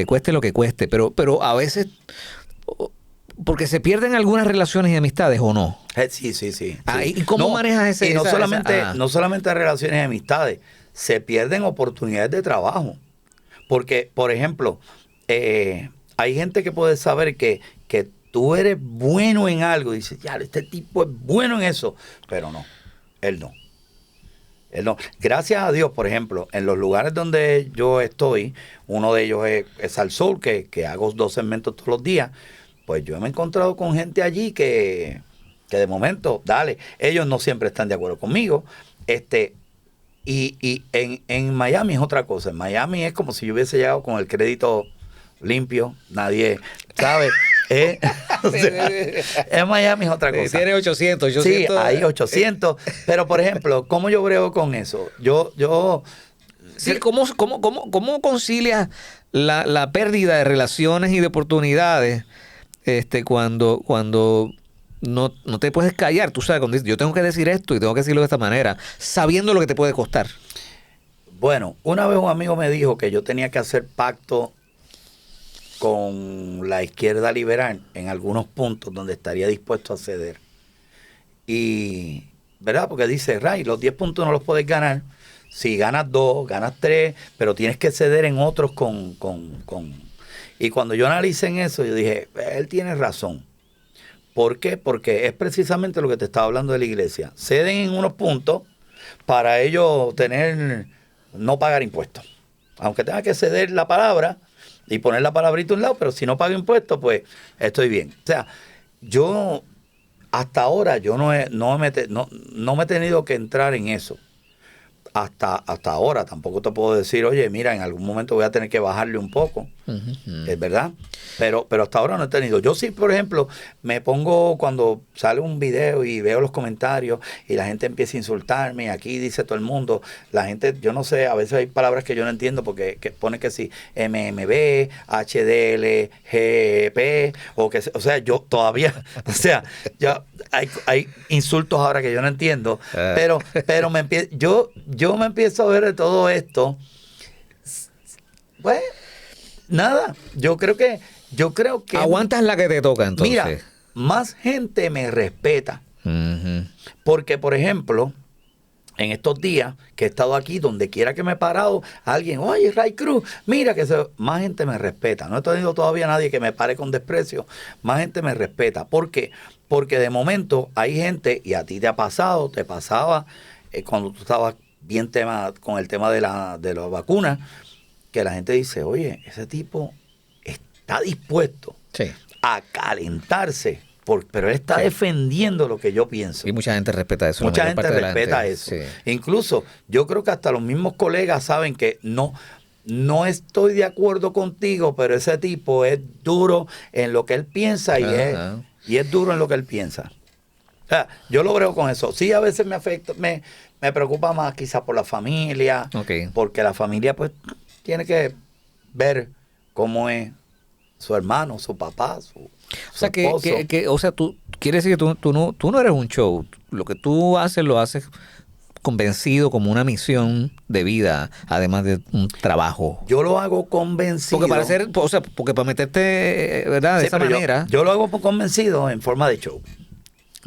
cueste lo que cueste, pero a veces... Porque se pierden algunas relaciones y amistades, ¿o no? Sí. ¿Y cómo manejas ese? Y no solamente relaciones y amistades, se pierden oportunidades de trabajo. Porque, por ejemplo, hay gente que puede saber que tú eres bueno en algo y dices, ya, este tipo es bueno en eso, pero no, él no. Gracias a Dios, por ejemplo, en los lugares donde yo estoy, uno de ellos es Al Sol, que hago 2 segmentos todos los días, pues yo me he encontrado con gente allí que de momento, ellos no siempre están de acuerdo conmigo, y en Miami es otra cosa. En Miami es como si yo hubiese llegado con el crédito limpio, nadie sabe. O sea, en Miami es otra cosa. Tiene 800. Sí, hay 800. Pero, por ejemplo, ¿cómo yo brego con eso? Sí, ¿Cómo concilias la pérdida de relaciones y de oportunidades cuando no te puedes callar. Tú sabes, cuando dices, yo tengo que decir esto y tengo que decirlo de esta manera, sabiendo lo que te puede costar. Bueno, una vez un amigo me dijo que yo tenía que hacer pacto con la izquierda liberal en algunos puntos donde estaría dispuesto a ceder. Y, ¿verdad? Porque dice, Ray, los 10 puntos no los puedes ganar. Si ganas 2, ganas 3, pero tienes que ceder en otros Y cuando yo analicé en eso, yo dije, él tiene razón. ¿Por qué? Porque es precisamente lo que te estaba hablando de la iglesia. Ceden en unos puntos para ellos no pagar impuestos. Aunque tenga que ceder la palabra y poner la palabrita a un lado, pero si no pago impuestos, pues estoy bien. O sea, yo hasta ahora yo no me he tenido que entrar en eso. Hasta ahora tampoco te puedo decir, oye, mira, en algún momento voy a tener que bajarle un poco, es verdad, pero hasta ahora no he tenido. Yo sí, por ejemplo, me pongo cuando sale un video y veo los comentarios y la gente empieza a insultarme, y aquí dice todo el mundo, la gente, yo no sé, a veces hay palabras que yo no entiendo porque pone que sí, MMB, HDL, GP, o sea, yo todavía, o sea, ya hay insultos ahora que yo no entiendo, pero yo me empiezo a ver de todo esto. Pues, nada, yo creo que Aguantas la que te toca, entonces. Mira, más gente me respeta. Porque, por ejemplo, en estos días que he estado aquí, donde quiera que me he parado, alguien, oye, Ray Cruz, mira más gente me respeta. No he tenido todavía nadie que me pare con desprecio. Más gente me respeta. ¿Por qué? Porque de momento hay gente, y a ti te pasaba cuando tú estabas bien con el tema de la vacuna, que la gente dice, oye, ese tipo está dispuesto a calentarse, pero él está defendiendo lo que yo pienso. Y mucha gente respeta eso. Mucha gente respeta eso. Sí. Incluso yo creo que hasta los mismos colegas saben que no estoy de acuerdo contigo, pero ese tipo es duro en lo que él piensa y es duro en lo que él piensa. O sea, yo lo veo con eso. Sí, a veces me afecta, me preocupa más quizás por la familia, porque la familia pues tiene que ver cómo es su hermano, su papá, su esposo. O sea, tú quieres decir que tú no eres un show. Lo que tú haces, lo haces convencido, como una misión de vida, además de un trabajo. Yo lo hago convencido. Porque para meterte, ¿verdad? De esa manera. Yo lo hago convencido en forma de show.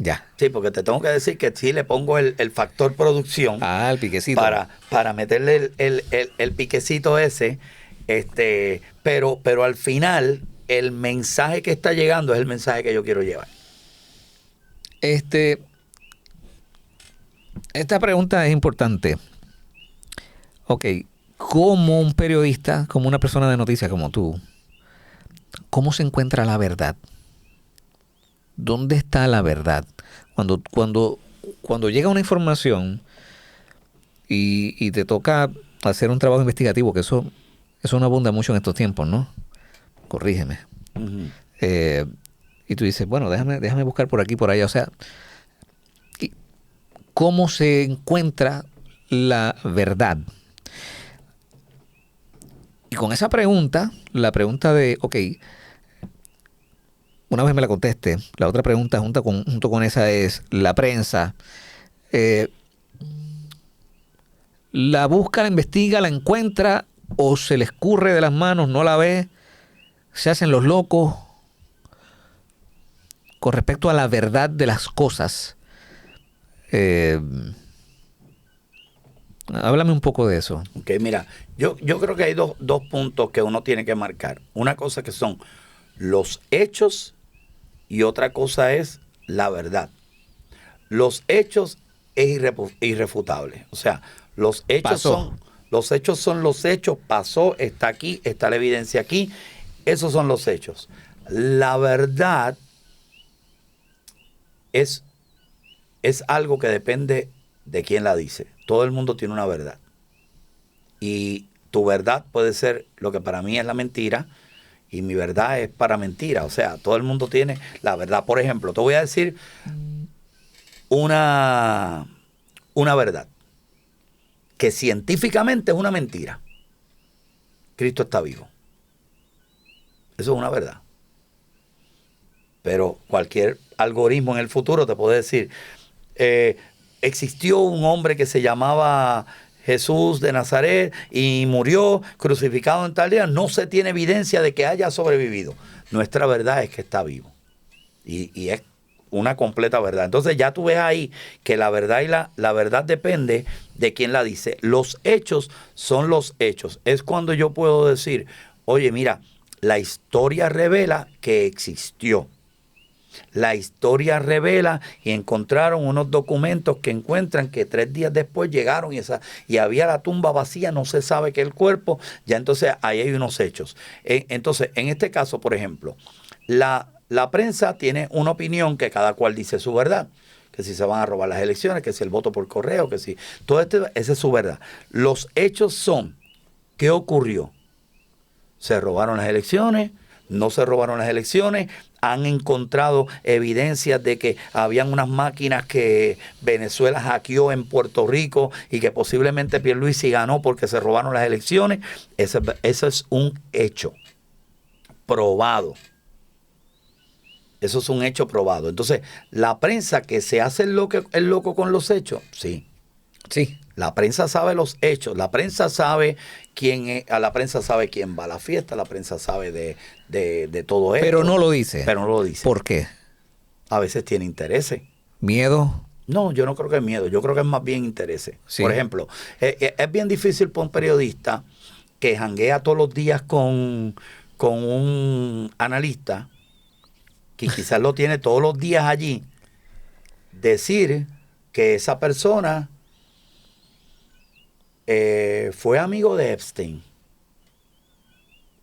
Ya. Sí, porque te tengo que decir que sí le pongo el factor producción. El piquecito. Para meterle el piquecito ese. Pero al final, el mensaje que está llegando es el mensaje que yo quiero llevar. Esta pregunta es importante. Ok, como un periodista, como una persona de noticias como tú, ¿cómo se encuentra la verdad? ¿Dónde está la verdad? Cuando llega una información y te toca hacer un trabajo investigativo, que eso no abunda mucho en estos tiempos, ¿no? Corrígeme. Uh-huh. Y tú dices, bueno, déjame buscar por aquí, por allá. O sea, ¿cómo se encuentra la verdad? Y con esa pregunta, la pregunta de, ok, una vez me la conteste, la otra pregunta junto con esa es, la prensa, ¿la busca, la investiga, la encuentra o se le escurre de las manos, no la ve, se hacen los locos con respecto a la verdad de las cosas? Háblame un poco de eso. Ok, mira, yo creo que hay dos puntos que uno tiene que marcar. Una cosa que son los hechos y otra cosa es la verdad. Los hechos es irrefutable. O sea, los hechos son los hechos, pasó, está aquí, está la evidencia aquí. Esos son los hechos. La verdad es algo que depende de quién la dice. Todo el mundo tiene una verdad. Y tu verdad puede ser lo que para mí es la mentira, y mi verdad es para mentira. O sea, todo el mundo tiene la verdad. Por ejemplo, te voy a decir una verdad que científicamente es una mentira. Cristo está vivo. Eso es una verdad. Pero cualquier algoritmo en el futuro te puede decir, existió un hombre que se llamaba Jesús de Nazaret y murió crucificado en tal día. No se tiene evidencia de que haya sobrevivido. Nuestra verdad es que está vivo. Y es una completa verdad. Entonces ya tú ves ahí que la verdad y la verdad depende de quién la dice. Los hechos son los hechos. Es cuando yo puedo decir, oye, mira, la historia revela que existió. La historia revela y encontraron unos documentos que encuentran que 3 días después llegaron y había la tumba vacía, no se sabe que el cuerpo, ya entonces ahí hay unos hechos. Entonces, en este caso, por ejemplo, la prensa tiene una opinión que cada cual dice su verdad, que si se van a robar las elecciones, que si el voto por correo, que si... esa es su verdad. Los hechos son, ¿qué ocurrió? ¿Se robaron las elecciones? ¿No se robaron las elecciones? Han encontrado evidencias de que habían unas máquinas que Venezuela hackeó en Puerto Rico y que posiblemente Pierluisi ganó porque se robaron las elecciones. Eso es un hecho probado. Eso es un hecho probado. Entonces, la prensa que se hace el loco con los hechos, sí. Sí. La prensa sabe los hechos, la prensa sabe quién es, la prensa sabe quién va a la fiesta, la prensa sabe de todo esto. Pero no lo dice. Pero no lo dice. ¿Por qué? A veces tiene intereses. ¿Miedo? No, yo no creo que es miedo, yo creo que es más bien intereses. Sí. Por ejemplo, es bien difícil para un periodista que janguea todos los días con un analista, que quizás lo tiene todos los días allí, decir que esa persona fue amigo de Epstein.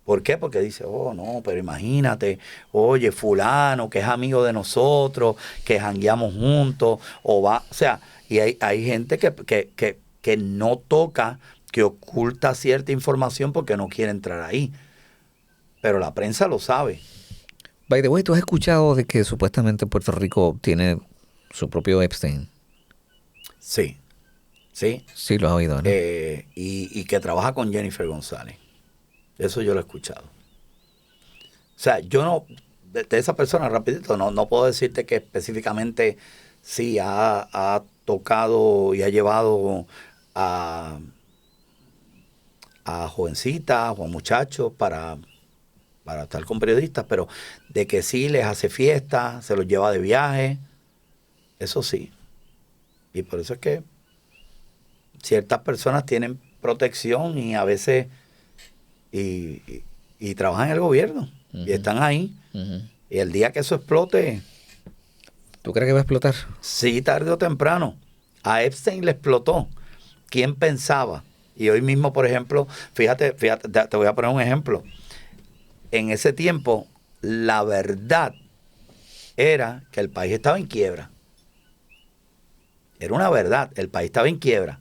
¿Por qué? Porque dice, oh, no, pero imagínate, oye, fulano, que es amigo de nosotros, que jangueamos juntos, o sea, y hay gente que no toca, que oculta cierta información porque no quiere entrar ahí. Pero la prensa lo sabe. By the way, ¿tú has escuchado de que supuestamente Puerto Rico tiene su propio Epstein? Sí. Sí. Sí, lo has oído, ¿no? Y que trabaja con Jennifer González. Eso yo lo he escuchado. O sea, yo no, de esa persona, rapidito, no puedo decirte que específicamente sí ha tocado y ha llevado a jovencitas o a muchachos para estar con periodistas, pero de que sí les hace fiesta, se los lleva de viaje, eso sí. Y por eso es que ciertas personas tienen protección y a veces y trabajan en el gobierno y están ahí. Y el día que eso explote... ¿Tú crees que va a explotar? Sí, tarde o temprano. A Epstein le explotó. ¿Quién pensaba? Y hoy mismo, por ejemplo, fíjate, te voy a poner un ejemplo. En ese tiempo, la verdad era que el país estaba en quiebra. Era una verdad, el país estaba en quiebra.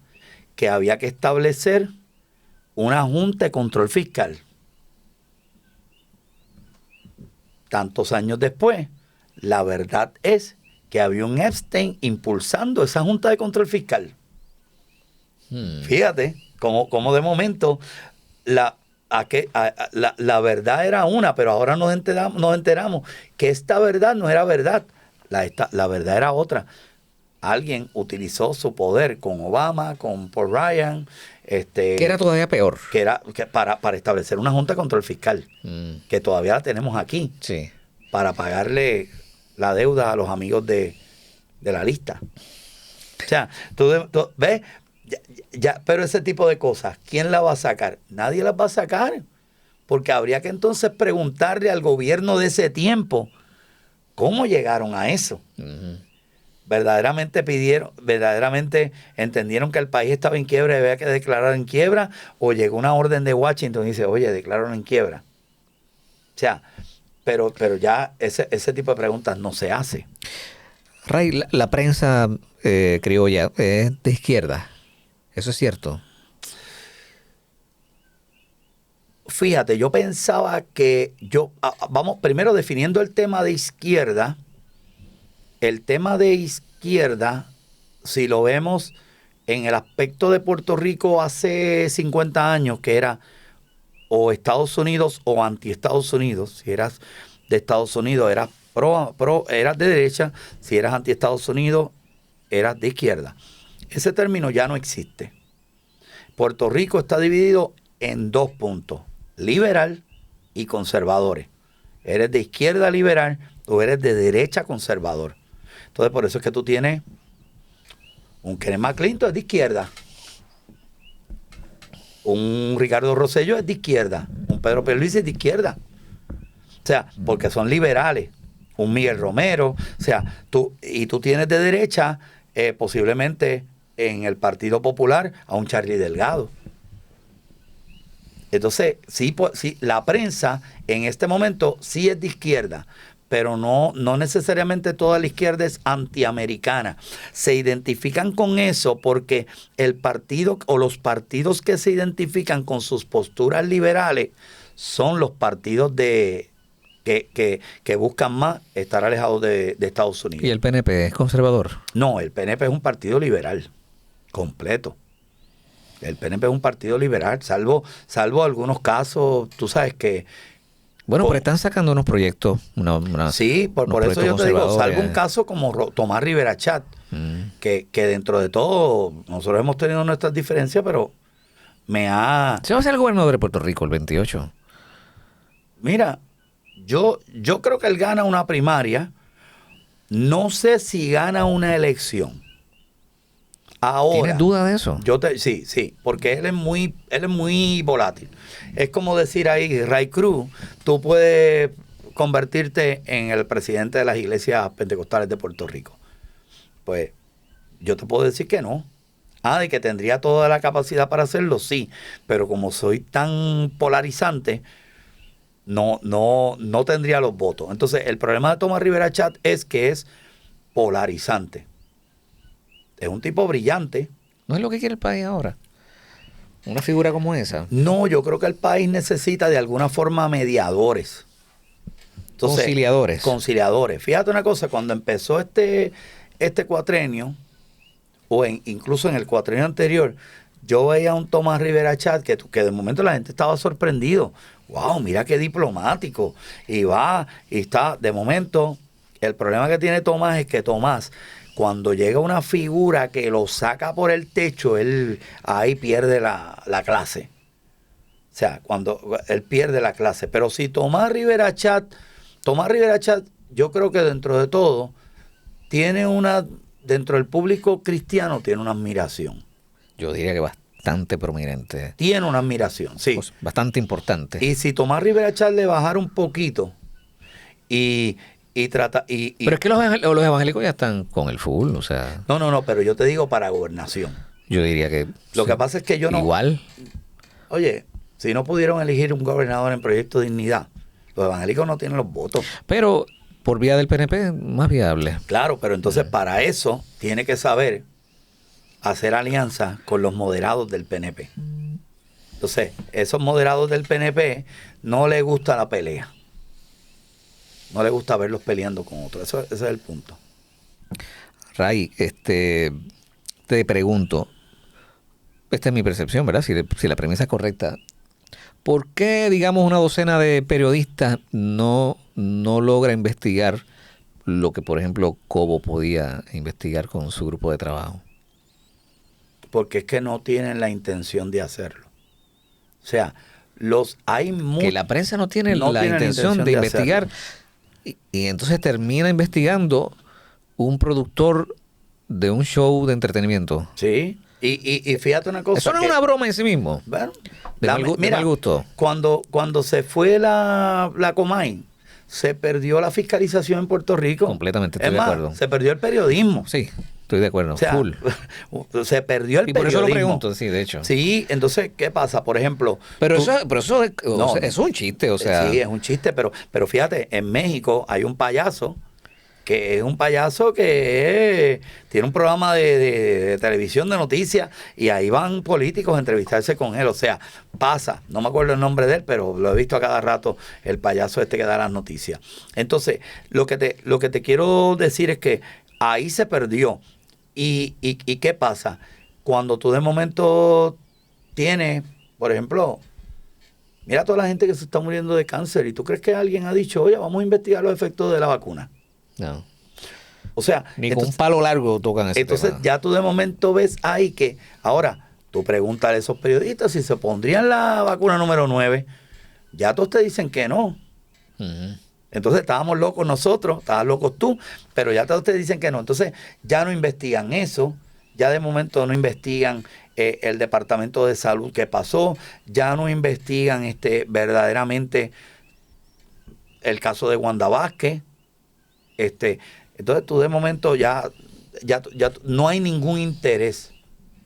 Que había que establecer una junta de control fiscal. Tantos años después, la verdad es que había un Epstein impulsando esa junta de control fiscal. Fíjate cómo de momento la verdad era una, pero ahora nos enteramos que esta verdad no era verdad. La verdad era otra. Alguien utilizó su poder con Obama, con Paul Ryan, que era todavía peor. Para establecer una junta de control fiscal, que todavía la tenemos aquí, sí, para pagarle la deuda a los amigos de la lista. O sea, tú ves, pero ese tipo de cosas, ¿quién la va a sacar? Nadie las va a sacar, porque habría que entonces preguntarle al gobierno de ese tiempo cómo llegaron a eso. ¿Verdaderamente entendieron que el país estaba en quiebra y había que declarar en quiebra? ¿O llegó una orden de Washington y dice, oye, declararon en quiebra? O sea, pero ya ese tipo de preguntas no se hace. Ray, la prensa criolla es de izquierda. ¿Eso es cierto? Fíjate, yo pensaba que vamos primero definiendo el tema de izquierda. El tema de izquierda, si lo vemos en el aspecto de Puerto Rico hace 50 años, que era o Estados Unidos o anti-Estados Unidos. Si eras de Estados Unidos, eras eras de derecha. Si eras anti-Estados Unidos, eras de izquierda. Ese término ya no existe. Puerto Rico está dividido en dos puntos: liberal y conservadores. Eres de izquierda liberal o eres de derecha conservador. Entonces, por eso es que tú tienes un Kenneth McClinton, es de izquierda. Un Ricardo Rosselló es de izquierda. Un Pedro Pierluisi es de izquierda. O sea, porque son liberales. Un Miguel Romero. O sea, tú tienes de derecha, posiblemente en el Partido Popular, a un Charlie Delgado. Entonces, sí, la prensa en este momento sí es de izquierda, pero no necesariamente toda la izquierda es antiamericana. Se identifican con eso porque el partido o los partidos que se identifican con sus posturas liberales son los partidos que buscan más estar alejados de Estados Unidos. ¿Y el PNP es conservador? No, el PNP es un partido liberal, completo. El PNP es un partido liberal, salvo algunos casos, tú sabes que... Bueno, pero están sacando unos proyectos. Sí, por eso yo te digo, salvo un caso como Tomás Rivera Chat, que dentro de todo, nosotros hemos tenido nuestras diferencias, pero ¿Se va a ser el gobernador de Puerto Rico el 28? Mira, yo creo que él gana una primaria. No sé si gana una elección. Ahora, ¿tienes duda de eso? Sí, porque él es muy volátil. Es como decir ahí, Ray Cruz, tú puedes convertirte en el presidente de las iglesias pentecostales de Puerto Rico. Pues yo te puedo decir que no. De que tendría toda la capacidad para hacerlo, sí. Pero como soy tan polarizante, no tendría los votos. Entonces, el problema de Tomás Rivera Chat es que es polarizante. Es un tipo brillante. ¿No es lo que quiere el país ahora? Una figura como esa. No, yo creo que el país necesita de alguna forma mediadores. Entonces, conciliadores. Fíjate una cosa, cuando empezó este cuatrenio, incluso en el cuatrenio anterior, yo veía a un Tomás Rivera Chat que de momento la gente estaba sorprendido. ¡Wow! Mira qué diplomático. Y está, de momento, el problema que tiene Tomás es que Tomás, cuando llega una figura que lo saca por el techo, él ahí pierde la clase. O sea, cuando él pierde la clase. Pero si Tomás Rivera Chat, yo creo que dentro de todo, dentro del público cristiano, tiene una admiración. Yo diría que bastante prominente. Tiene una admiración, sí. Pues bastante importante. Y si Tomás Rivera Chat le bajara un poquito pero es que los evangélicos ya están con el full, o sea... No, pero yo te digo para gobernación. Yo diría que... Lo que pasa es que yo no... Igual. Oye, si no pudieron elegir un gobernador en Proyecto Dignidad, los evangélicos no tienen los votos. Pero por vía del PNP, más viable. Claro, pero entonces para eso tiene que saber hacer alianza con los moderados del PNP. Entonces, esos moderados del PNP no les gusta la pelea. No le gusta verlos peleando con otros. Ese es el punto. Ray, te pregunto, esta es mi percepción, ¿verdad? Si la premisa es correcta, ¿por qué, digamos, una docena de periodistas no logra investigar lo que, por ejemplo, Cobo podía investigar con su grupo de trabajo? Porque es que no tienen la intención de hacerlo. O sea, que la prensa no tiene la intención de investigar. Hacerlo. Y entonces termina investigando un productor de un show de entretenimiento. Sí, y fíjate una cosa. Eso no es una broma en sí mismo. Bueno, de mal gusto. Cuando se fue la Comay, se perdió la fiscalización en Puerto Rico. Completamente, estoy de acuerdo. Se perdió el periodismo. Sí, estoy de acuerdo. O sea, full. Se perdió el periodismo. Y por eso lo pregunto, sí, de hecho. Sí, entonces, ¿qué pasa? Por ejemplo... Pero eso es un chiste, o sea... Sí, es un chiste, pero fíjate, en México hay un payaso que es un payaso que tiene un programa de televisión de noticias y ahí van políticos a entrevistarse con él. O sea, pasa, no me acuerdo el nombre de él, pero lo he visto a cada rato, el payaso que da las noticias. Entonces, lo que te quiero decir es que ahí se perdió. ¿Y qué pasa? Cuando tú de momento tienes, por ejemplo, Mira toda la gente que se está muriendo de cáncer y tú crees que alguien ha dicho, oye, vamos a investigar los efectos de la vacuna. No. O sea, Ni con un palo largo tocan ese entonces tema. ya tú de momento ves ahí que, ahora, tú pregúntale a esos periodistas si se pondrían la vacuna número 9, ya todos te dicen que no. Ujú. Entonces estábamos locos nosotros, estabas locos tú, pero ya todos te dicen que no. Entonces ya no investigan eso, ya de momento no investigan el Departamento de Salud que pasó, ya no investigan verdaderamente el caso de Wanda Vázquez. Entonces tú de momento ya no hay ningún interés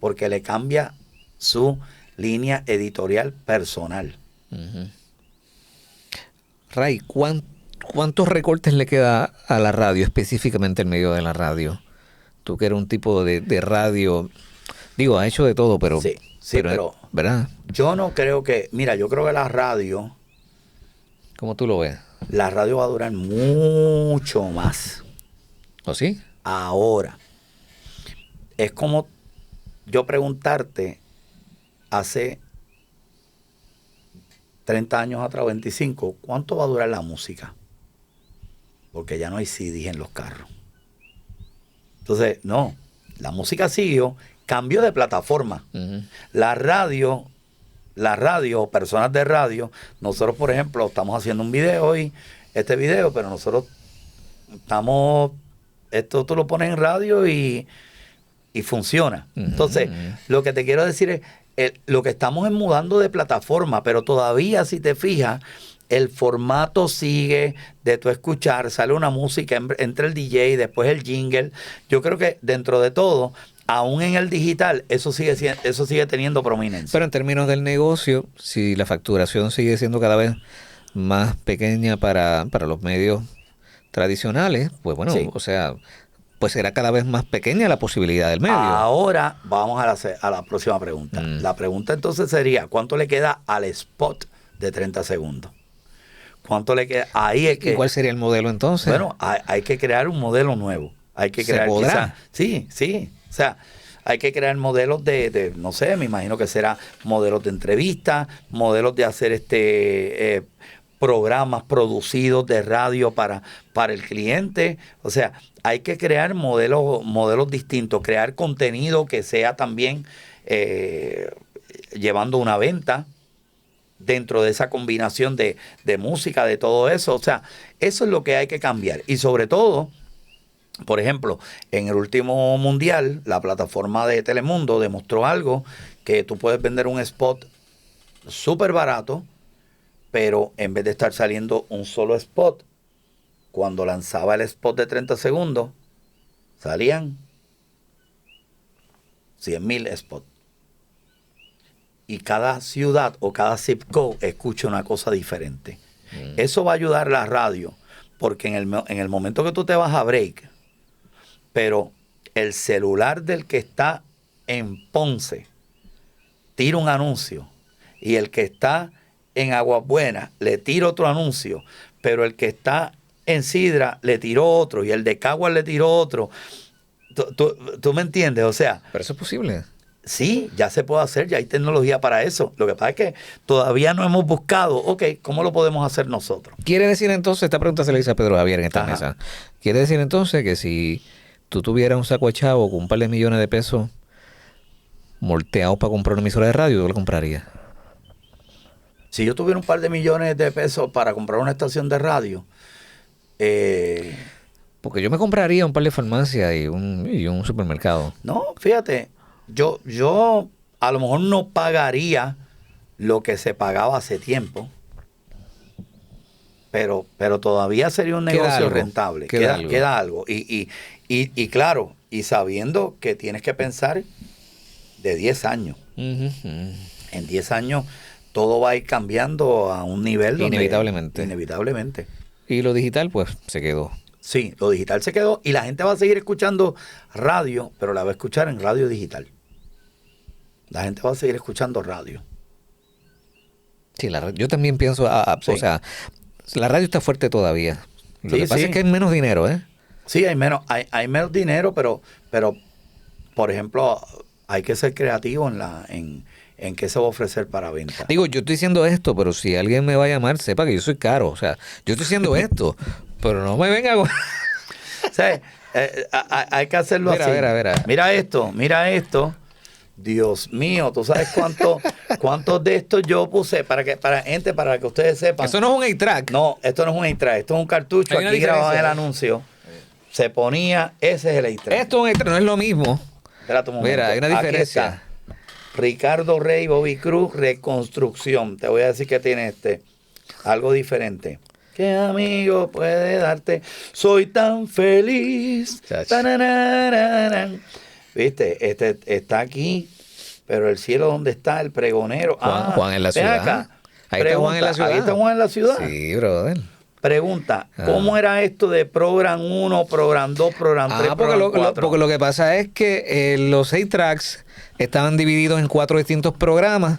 porque le cambia su línea editorial personal. Ujú. Ray, ¿cuántos recortes le queda a la radio, específicamente el medio de la radio? Tú que eres un tipo de radio, digo, ha hecho de todo, pero... Sí, pero ¿verdad? yo no creo yo creo que la radio ¿Cómo tú lo ves? va a durar mucho más. ¿O sí? Ahora, es como yo preguntarte hace 30 años atrás, 25, ¿cuánto va a durar la música? Porque ya no hay CDs en los carros. Entonces, no, la música siguió, cambió de plataforma. Uh-huh. La radio, personas de radio, nosotros, por ejemplo, estamos haciendo un video hoy, pero nosotros esto tú lo pones en radio y funciona. Uh-huh. Entonces, lo que te quiero decir es, lo que estamos es mudando de plataforma, pero todavía, si te fijas, el formato sigue de tu escuchar, sale una música, entra el DJ, después el jingle. Yo creo que dentro de todo, aún en el digital, eso sigue teniendo prominencia. Pero en términos del negocio, si la facturación sigue siendo cada vez más pequeña para los medios tradicionales, pues bueno, Sí. o sea, pues será cada vez más pequeña la posibilidad del medio. Ahora vamos a la próxima pregunta. La pregunta entonces sería, ¿cuánto le queda al spot de 30 segundos? ¿Cuánto le queda? Ahí es que... ¿Y cuál sería el modelo entonces? Bueno, hay que crear un modelo nuevo. Hay que crear... ¿Se podrá? Sí. O sea, hay que crear modelos no sé, me imagino que será modelos de entrevistas, modelos de hacer programas producidos de radio para el cliente. O sea, hay que crear modelos distintos, crear contenido que sea también llevando una venta dentro de esa combinación de música, de todo eso. O sea, eso es lo que hay que cambiar. Y sobre todo, por ejemplo, en el último mundial, la plataforma de Telemundo demostró algo, que tú puedes vender un spot súper barato, pero en vez de estar saliendo un solo spot, cuando lanzaba el spot de 30 segundos, salían 100,000 spots. Y cada ciudad o cada zip code escucha una cosa diferente. Eso va a ayudar a la radio, porque en el momento que tú te vas a break, pero el celular del que está en Ponce tira un anuncio, y el que está en Aguas Buenas le tira otro anuncio, pero el que está en Sidra le tiró otro, y el de Caguas le tiró otro. ¿Tú me entiendes? O sea... Pero eso es posible. Sí, ya se puede hacer, ya hay tecnología para eso. Lo que pasa es que todavía no hemos buscado, ok, ¿cómo lo podemos hacer nosotros? Quiere decir entonces, esta pregunta se le hizo a Pedro Javier en esta Ajá. mesa. Quiere decir entonces que si tú tuvieras un saco de chavo con un par de millones de pesos molteados para comprar una emisora de radio, ¿tú lo comprarías? Si yo tuviera un par de millones de pesos para comprar una estación de radio, Porque yo me compraría un par de farmacias y un supermercado. no, fíjate, yo a lo mejor no pagaría lo que se pagaba hace tiempo, pero todavía sería un Queda negocio algo, rentable. queda Queda algo. Y claro, y sabiendo que tienes que pensar de 10 años. Ujú. En 10 años todo va a ir cambiando a un nivel donde... Inevitablemente. Y lo digital, pues, se quedó. Sí, lo digital se quedó y la gente va a seguir escuchando radio, pero la va a escuchar en radio digital. La gente va a seguir escuchando radio. Sí, yo también pienso, Sí. o sea, la radio está fuerte todavía. Lo Sí, que pasa sí. es que hay menos dinero, ¿eh? Sí, hay menos dinero, pero por ejemplo, hay que ser creativo en en qué se va a ofrecer para venta. Digo, yo estoy diciendo esto, pero si alguien me va a llamar, sepa que yo soy caro. O sea, yo estoy diciendo esto, pero no me venga con... O sea, hay que hacerlo así. Mira esto. Dios mío, ¿tú sabes cuántos de estos yo puse? Para que ustedes sepan. Eso no es un 8-track. No, esto no es un 8-track, esto es un cartucho. Aquí grababan el anuncio. Se ponía, ese es el 8-track. Esto es un 8-track, no es lo mismo. Espérate un momento. Mira, hay una diferencia. Aquí está. Ricardo Rey, Bobby Cruz, Reconstrucción. Te voy a decir que tiene algo diferente. ¿Qué amigo puede darte? Soy tan feliz. ¿Viste? Está aquí, pero el cielo, ¿dónde está? El pregonero. Juan en la ciudad. Acá. Ahí está Juan en la ciudad. Ahí está Juan en la ciudad. Sí, brother. Pregunta, ¿cómo era esto de Program 1, Program 2, Program 3, Program 4? Porque lo que pasa es que los 6 tracks estaban divididos en 4 distintos programas.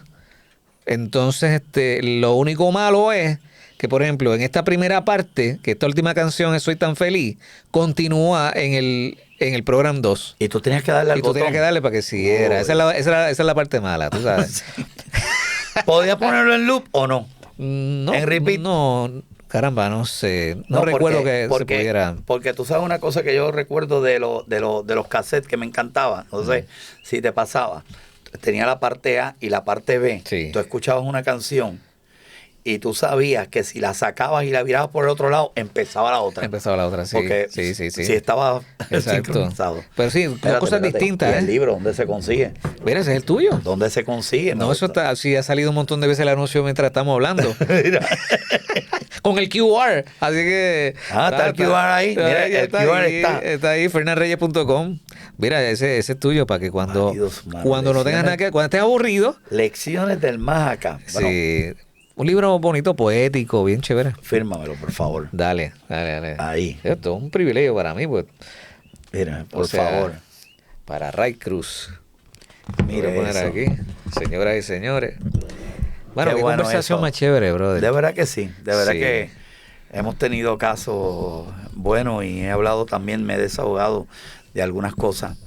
Entonces, lo único malo es que, por ejemplo, en esta primera parte, que esta última canción es Soy tan feliz, continúa en el Program 2. Y tú tenías que darle al botón. Y tú tenías que darle para que siguiera. Esa es la parte mala, tú sabes. ¿Podía ponerlo en loop o no? No. ¿En repeat? No. Caramba, no sé. No recuerdo que se pudiera. Porque tú sabes una cosa que yo recuerdo de los cassettes que me encantaba. No sé si te pasaba. Tenía la parte A y la parte B. Sí. Tú escuchabas una canción y tú sabías que si la sacabas y la virabas por el otro lado, empezaba la otra. Sí. Porque sí. si estaba sincronizado. Pero sí, cosas distintas. ¿Y el libro dónde se consigue? Mira, ese es el tuyo. ¿Dónde se consigue? No, eso está, sí ha salido un montón de veces el anuncio mientras estamos hablando. Mira. Con el QR. Así que. Está el QR ahí. Mira, el QR está. Está ahí, fernanreyes.com. Mira, ese es tuyo para que cuando no tengas nada que. Cuando estés aburrido. Lecciones del más acá. Bueno, sí. Un libro bonito, poético, bien chévere. Fírmamelo, por favor. Dale. Ahí. Esto es un privilegio para mí, pues. Mira, por favor. Para Ray Cruz. Mira, voy a poner eso. Aquí, señoras y señores. Bueno, qué bueno conversación eso. más chévere, brother. De verdad que sí. De verdad Sí. que hemos tenido casos buenos y he hablado también, me he desahogado de algunas cosas.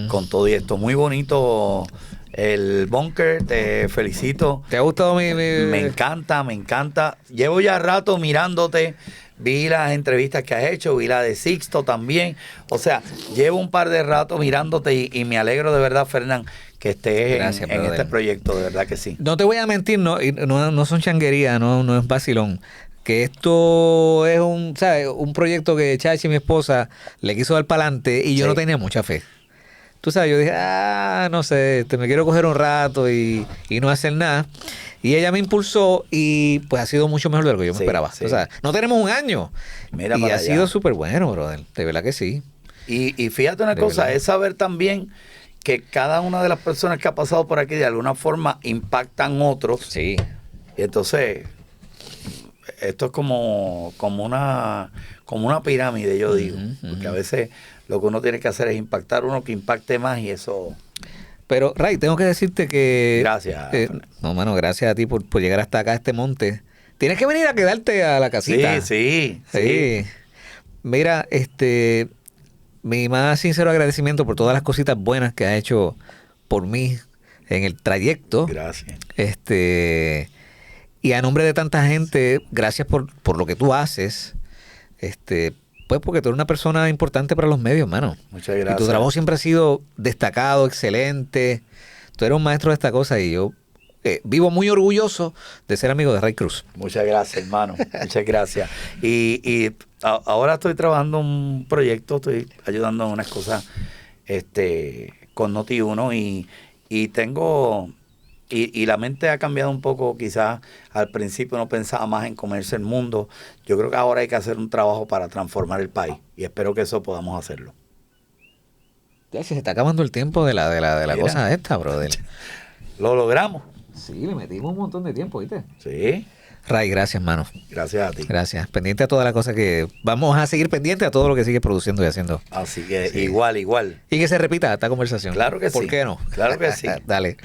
Con todo y esto. Muy bonito el Bunker, te felicito. ¿Te ha gustado Me encanta. Llevo ya rato mirándote. Vi las entrevistas que has hecho, vi la de Sixto también. O sea, llevo un par de ratos mirándote y me alegro de verdad, Fernán, que estés en este proyecto, de verdad que sí. No te voy a mentir, no son changuerías, no es vacilón. Que esto es un proyecto que Chachi, mi esposa, le quiso dar para adelante y yo no tenía mucha fe. Tú sabes, yo dije, no sé, me quiero coger un rato y no hacer nada. Y ella me impulsó y pues ha sido mucho mejor de lo que yo me esperaba. Sí. O sea, no tenemos un año. Mira y para ha allá. sido súper bueno, brother. De verdad que sí. Y fíjate una De cosa, verdad. es saber también que cada una de las personas que ha pasado por aquí de alguna forma impactan otros. Sí. Y entonces, esto es como una pirámide, yo digo. Porque a veces lo que uno tiene que hacer es impactar uno que impacte más y eso... Pero, Ray, tengo que decirte que... Gracias. No, mano, gracias a ti por llegar hasta acá, a este monte. Tienes que venir a quedarte a la casita. Sí. Mira, mi más sincero agradecimiento por todas las cositas buenas que has hecho por mí en el trayecto. Gracias. Y a nombre de tanta gente, gracias por lo que tú haces. Pues porque tú eres una persona importante para los medios, mano. Muchas gracias. Y tu trabajo siempre ha sido destacado, excelente. Tú eres un maestro de esta cosa y yo vivo muy orgulloso de ser amigo de Ray Cruz. Muchas gracias, hermano. Muchas gracias. Y ahora estoy trabajando en un proyecto, estoy ayudando en unas cosas con Noti1 y tengo... Y la mente ha cambiado un poco, quizás al principio no pensaba más en comerse el mundo. Yo creo que ahora hay que hacer un trabajo para transformar el país y espero que eso podamos hacerlo. Ya se está acabando el tiempo de la cosa esta, brother. Lo logramos. Sí, le metimos un montón de tiempo, ¿viste? Sí. Ray, gracias, mano. Gracias a ti. Gracias. Pendiente a toda la cosa que... Vamos a seguir pendiente a todo lo que sigue produciendo y haciendo. Así que Sí. igual. Y que se repita esta conversación. Claro que sí. ¿Por qué no? Claro que sí. Dale.